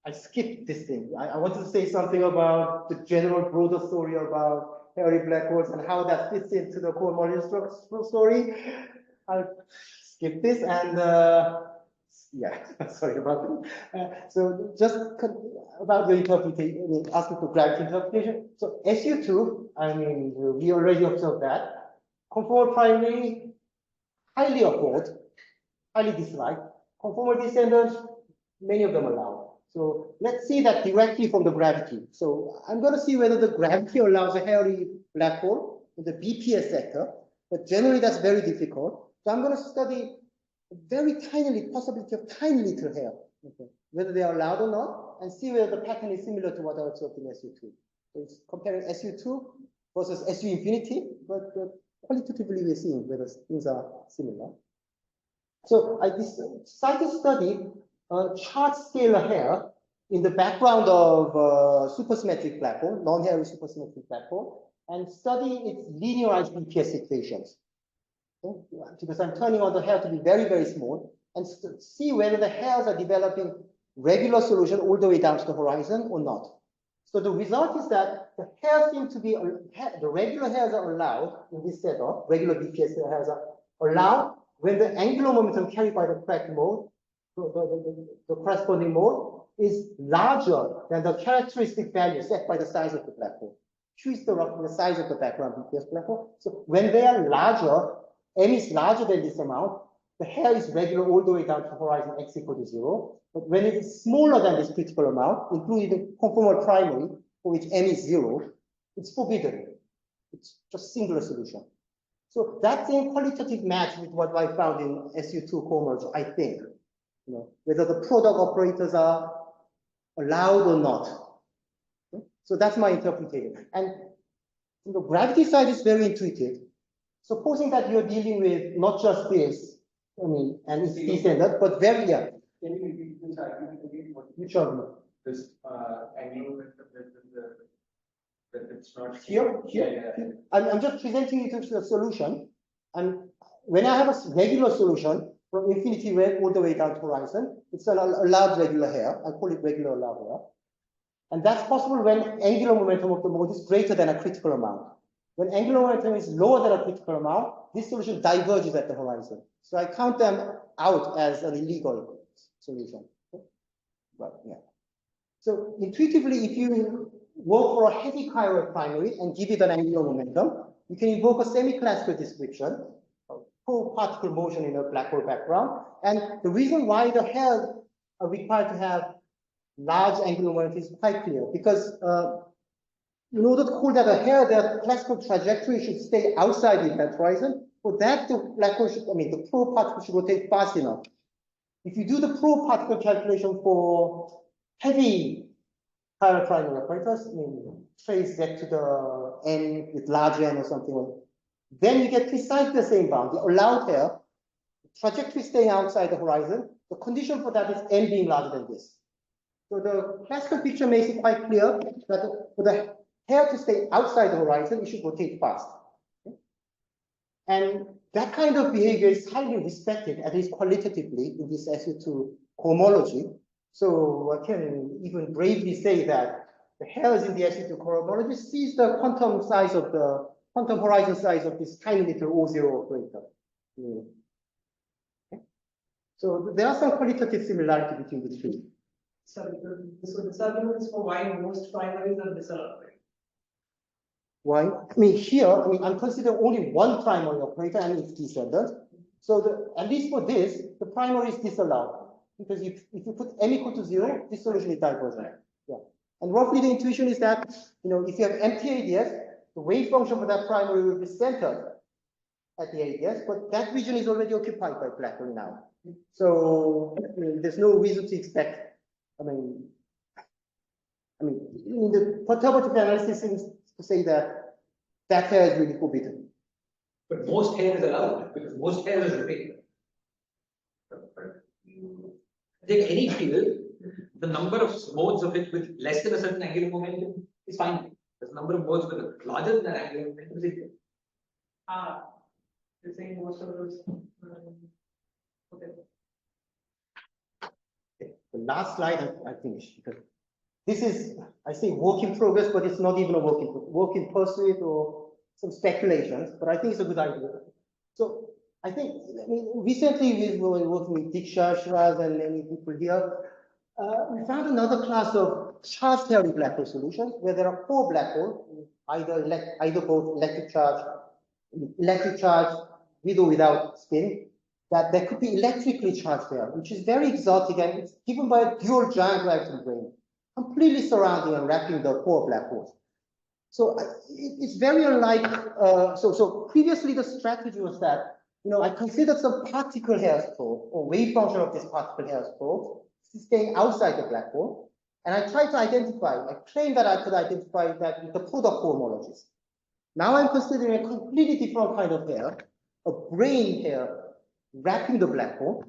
I skipped this thing. I wanted to say something about the general broader story about hairy black holes and how that fits into the cohomology story. I'll skip this and sorry about that. So just about the interpretation, asking for gravity interpretation. So SU2, I mean, we already observed that. Conformal primary, highly abhorred, highly disliked. Conformal descendants, many of them allowed. So let's see that directly from the gravity. So I'm going to see whether the gravity allows a hairy black hole in the BPS sector, but generally that's very difficult. So I'm going to study very tiny possibility of tiny little hair, whether they are allowed or not, and see whether the pattern is similar to what I observed in SU2. So it's comparing SU2 versus SU infinity, but qualitatively we're seeing whether things are similar. So I decided to study charge scalar hair in the background of supersymmetric black hole, non-hairy supersymmetric black hole, and study its linearized BPS equations. Okay? Because I'm turning on the hair to be very, very small, and see whether the hairs are developing regular solution all the way down to the horizon or not. So the result is that the hairs seem to be, the regular hairs are allowed in this setup, regular BPS hairs are allowed when the angular momentum carried by the correct mode, the corresponding mode, is larger than the characteristic value set by the size of the black hole. Q is the size of the background BPS black hole. So when they are larger, M is larger than this amount, the hair is regular all the way down to the horizon x equal to 0. But when it is smaller than this critical amount, including the conformal primary, for which M is 0, it's forbidden. It's just singular solution. So that's a qualitative match with what I found in SU2 cohomology, I think. Whether the product operators are allowed or not. Okay? So that's my interpretation. And the gravity side is very intuitive. Supposing that you're dealing with not just this, and it's descendant, but very young. Can you repeat this argument again? Which argument? This angle that it's not here. I'm just presenting it as a solution. And when I have a regular solution from infinity wave all the way down to horizon, it's a large regular hair. I call it regular allowed hair. And that's possible when angular momentum of the mode is greater than a critical amount. When angular momentum is lower than a critical amount, this solution diverges at the horizon. So I count them out as an illegal solution. Okay? But yeah. So intuitively, if you work for a heavy chiral primary and give it an angular momentum, you can invoke a semi-classical description of particle motion in a black hole background. And the reason why the hairs are required to have large angular momentum is quite clear, because in order to call that a hair, their classical trajectory should stay outside the event horizon. For that, the black hole should, the probe particle should rotate fast enough. If you do the probe particle calculation for heavy chiral primary operators, trace Z to the N with large N or something, then you get precisely the same bound. The allowed hair, trajectory staying outside the horizon, the condition for that is N being larger than this. So the classical picture makes it quite clear that for the hair to stay outside the horizon, it should rotate fast. Okay? And that kind of behavior is highly respected, at least qualitatively, in this SU2 cohomology. So I can even bravely say that the hairs in the SU2 cohomology sees the quantum size of the quantum horizon size of this tiny little O0 operator. Okay. So there are some qualitative similarity between the two. So this argument is for why most primaries are disallowed, right? Why? I mean, here, I mean, I'm considering only one primary operator and it's descendant. So at least for this, the primary is disallowed. Because if you put m equal to 0, this solution is divergent. Yeah. And roughly the intuition is that, if you have empty ADS, the wave function for that primary will be centered at the ADS, but that region is already occupied by black hole now. So there's no reason to expect, I mean, in the perturbative analysis seems to say that hair is really forbidden. But most hair is allowed because most hair is repeated. Take any field, the number of modes of it with less than a certain angular momentum is fine. The number of modes with a larger than that angular momentum is equal. You're saying most of those. Okay. The last slide I finished because this is, I say, work in progress, but it's not even a work in pursuit or some speculations, but I think it's a good idea. So I think, recently we were working with Diksha, Shiraz, and many people here. We found another class of charge theory black hole solutions where there are 4 black holes, either both electric charge with or without spin, that there could be electrically charged there, which is very exotic and it's given by a dual giant gravity brane, completely surrounding and wrapping the 4 black holes. So it's very unlike, so previously the strategy was that, I considered some particle hairs probe or wave function of this particle hairs probe staying outside the black hole. And I tried to I claimed that I could identify that with the product cohomologies. Now I'm considering a completely different kind of hair, a brane hair wrapping the black hole.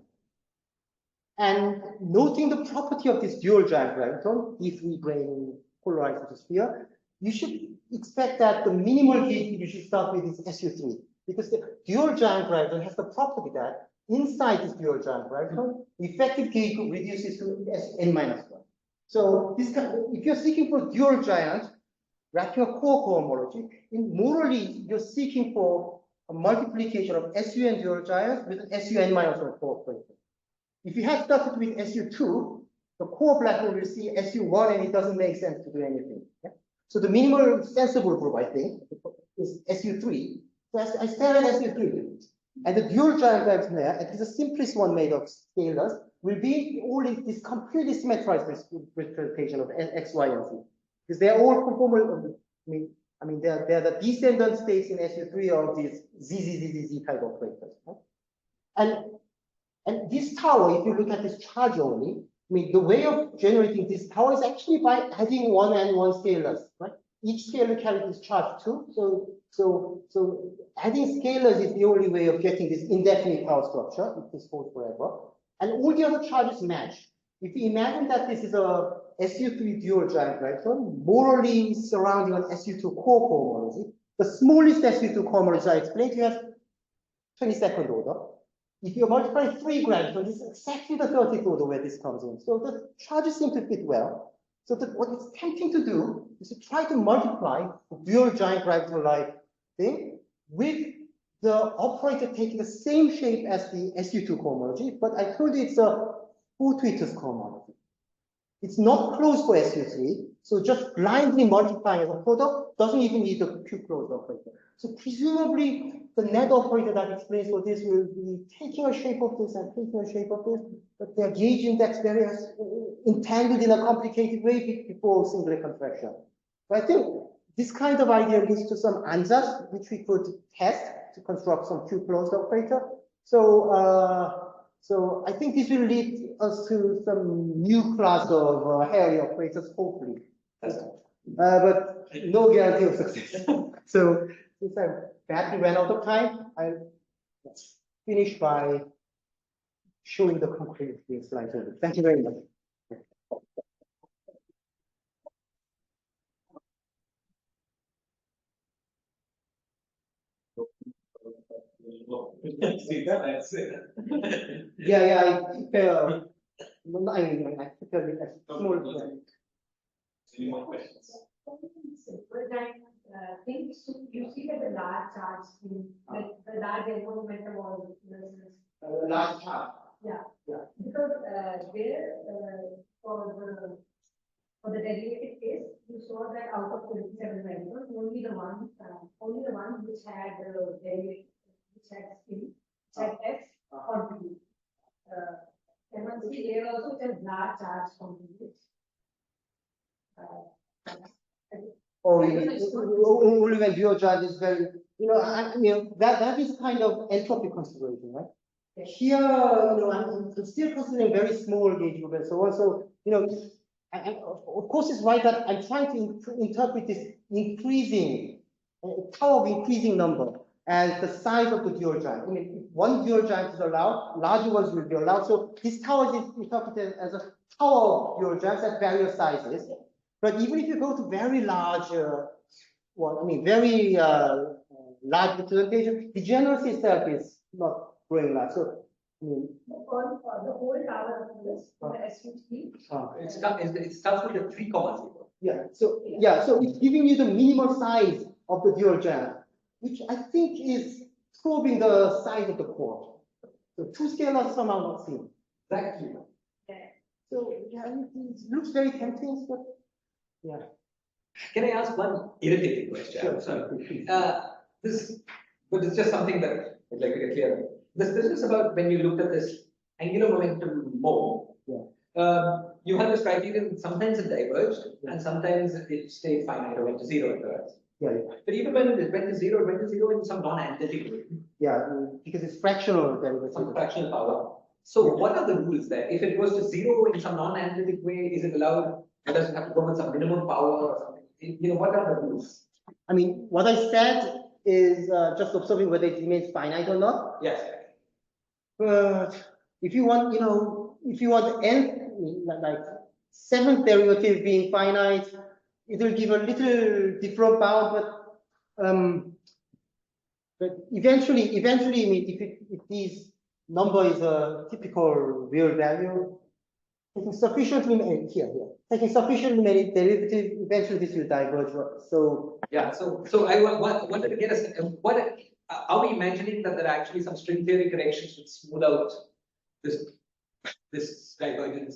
And noting the property of this dual giant graviton, D3 brane polarized into sphere, you should expect that the minimal gate you should start with is SU3. Because the dual giant graviton has the property that inside this dual giant graviton, the effective gate reduces to n-1. So if you're seeking for dual giant, wrapping a core cohomology, morally you're seeking for a multiplication of SUN dual giants with an SUn-1 core operator. If you had started with SU2, the core black hole will see SU1 and it doesn't make sense to do anything. Yeah? So the minimal sensible group, I think, is SU3. So I started SU3. And the dual giant graviton there, and it's the simplest one made of scalars, will be all in this completely symmetrized representation of X, Y, and Z. Because they're all conformal, they're the descendant states in SU3 of these ZZZZZ type operators. Right? And this tower, if you look at this charge only, the way of generating this tower is actually by adding 1 and 1 scalars, right? Each scalar carries this charge too. So adding scalars is the only way of getting this indefinite power structure, if this holds forever. And all the other charges match. If you imagine that this is a SU3 dual giant graviton, morally surrounding an SU2 core cohomology, the smallest SU2 cohomology I explained, you have 22nd order. If you multiply 3 gravitons, this is exactly the 30th order where this comes in. So the charges seem to fit well. So what it's tempting to do is to try to multiply the dual giant graviton-like thing with the operator taking the same shape as the SU2 cohomology, but I told you it's a fortuitous cohomology. It's not closed for SU3, so just blindly multiplying as a product doesn't even need the Q-closed operator. So presumably the net operator that explains for this will be taking a shape of this and taking a shape of this, but their gauge index varies entangled in a complicated way before singlet contraction. So I think this kind of idea leads to some ansatz which we could test to construct some Q-closed operator. So I think this will lead us to some new class of hairy operators, hopefully. But no guarantee of success. So since I badly ran out of time, I'll finish by showing the concrete slides. Thank you very much. Yeah, I prepare. I prepare with a small. Any more questions? thing, so you see that the large charge, the large environment of Large charge. yeah. Yeah. Because there for the derivative case, you saw that out of 27 variables, only the one which had derivative, which had spin, which had x contribute. And once see there also it has large charge contribute. Or only when dual charge is very, that is kind of entropy consideration, right? Here, I'm still considering very small gauge group and so on. So, of course, it's right that I'm trying to interpret this increasing tau of increasing number as the size of the dual giant. I mean, if one dual giant is allowed, larger ones will be allowed. So this tau is interpreted as a tau of dual giants at various sizes. But even if you go to very large, very large representation, the degeneracy itself is not growing large. So, I mean, the whole tower of this, the SUT. It starts with a 3,0. So it's giving you the minimal size of the dual giant, which I think is probing the size of the core. So two scalars somehow not seen. Exactly. So it looks very tempting, but yeah. Can I ask one irritating question? Sure. Sorry. But it's just something that I'd like to get clear. This is about when you looked at this angular momentum mode. Yeah. You have this criterion, sometimes it diverged, and sometimes it stayed finite or went to zero afterwards. Yeah. But even when it went to zero in some non-analytic way. Yeah, because it's fractional derivative. Some fractional power. So what are the rules there? If it goes to zero in some non-analytic way, is it allowed? It doesn't have to go with some minimum power or something. What are the rules? I mean, what I said is just observing whether it remains finite or not. Yes. But if you want, if you want n, like seventh derivative being finite, it will give a little different bound, but eventually, I mean, if this number is a typical real value, taking sufficiently taking sufficiently many derivatives, eventually this will diverge. So yeah, so I wanted to get a are we imagining that there are actually some string theory corrections which smooth out this divergence?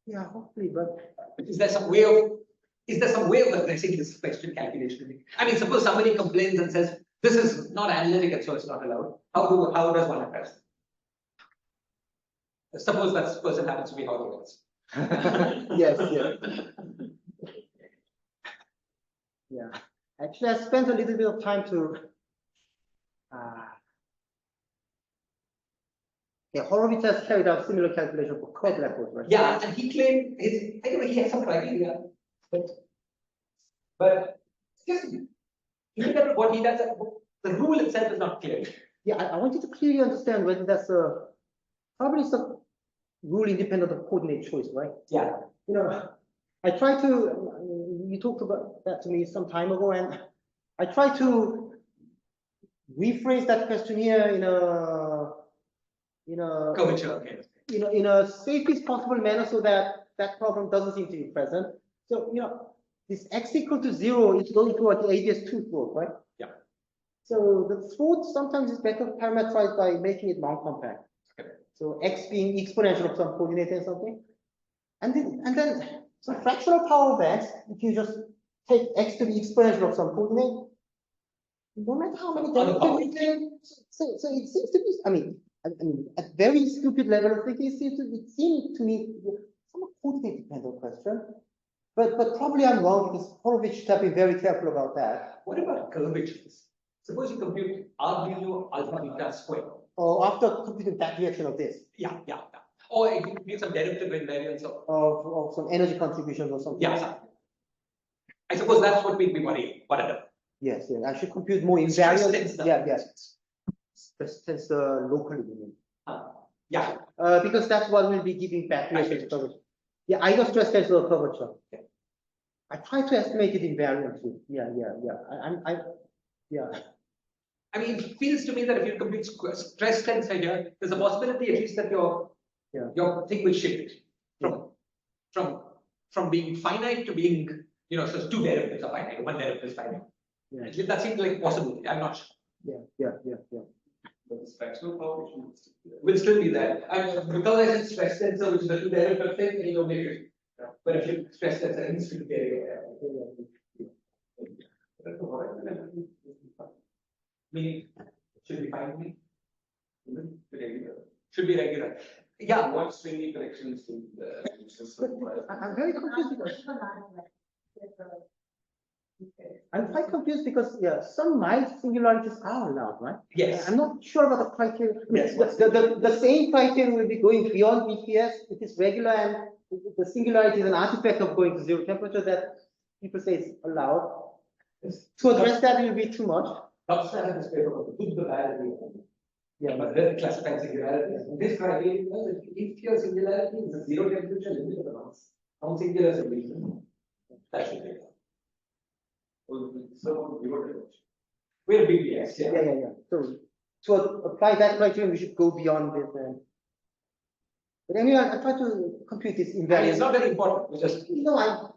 Yeah, hopefully, but is there some way of addressing this question calculation? I mean, suppose somebody complains and says this is not analytic and so it's not allowed. How does one address it? Suppose that person happens to be Horowitz. Yes. Yeah. Actually, I spent a little bit of time to. Horowitz has carried out similar calculation for curved black holes, right? Yeah, and he claimed he has some criteria, but just look at what he does. The rule itself is not clear. Yeah, I wanted to clearly understand whether that's probably some rule independent of coordinate choice, right? Yeah. I tried to. You talked about that to me some time ago, and I tried to rephrase that question here in a curvature, okay. In a safest possible manner, so that that problem doesn't seem to be present. So this x equal to 0 is going toward the ABS2 throat, right? Yeah. So the throat sometimes is better parameterized by making it non-compact. Okay. So x being exponential of some coordinate and something, and then some fractional power of x. If you just take x to the exponential of some coordinate, no matter how many derivatives you take, so it seems to be. I mean, at very stupid level of thinking, it seemed to me somewhat coordinate dependent question. But probably I'm wrong because Horowitz should have been very careful about that. What about curvatures? Suppose you compute R mu alpha beta square. Or after computing that reaction of this. Yeah. Or you compute some derivative invariance of some energy contribution or something. Yeah. I suppose that's what we'd be worried about. Yes. I should compute more invariant. Yeah. Stress tensor locally. Yeah. Because that's what will be giving back curvature. Yeah, either stress tensor or curvature. Yeah. I try to estimate it invariant too. Yeah. I mean, it feels to me that if you compute stress tensor here, there's a possibility at least that your thing will shift from being finite to being You know, so 2 derivatives are finite, 1 derivative is finite. Yeah. That seems like possible. I'm not sure. Yeah. But the fractional power Will still be there. And because I said stress tensor, which is a 2 derivative thing, you know, make it. But if you stress tensor, it needs to be there. Meaning, should be fine with me. Should be regular. Yeah. What stringy connections to the system? I'm very confused because I'm quite confused because some mild singularities are allowed, right? Yes. I'm not sure about the criteria. I mean, Yes. the same criteria will be going beyond BPS. It is regular, and the singularity is an artifact of going to 0 temperature that people say is allowed. To address that will be too much. Outside of this paper, the good, the bad, and the ugly. Yeah. But then classified singularities. This criteria, if your singularity is a 0 temperature limit of the mass, non-singular solution, that should be it. So, We're BPS, yeah. Yeah. So to apply that criterion, we should go beyond this. But anyway, I try to compute this And invariant. it's not very important, we just. No,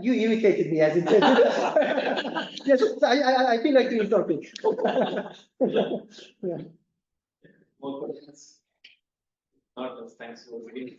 you irritated me as it said. Yes, I feel like doing something. Yeah. more questions? Not, thanks for reading.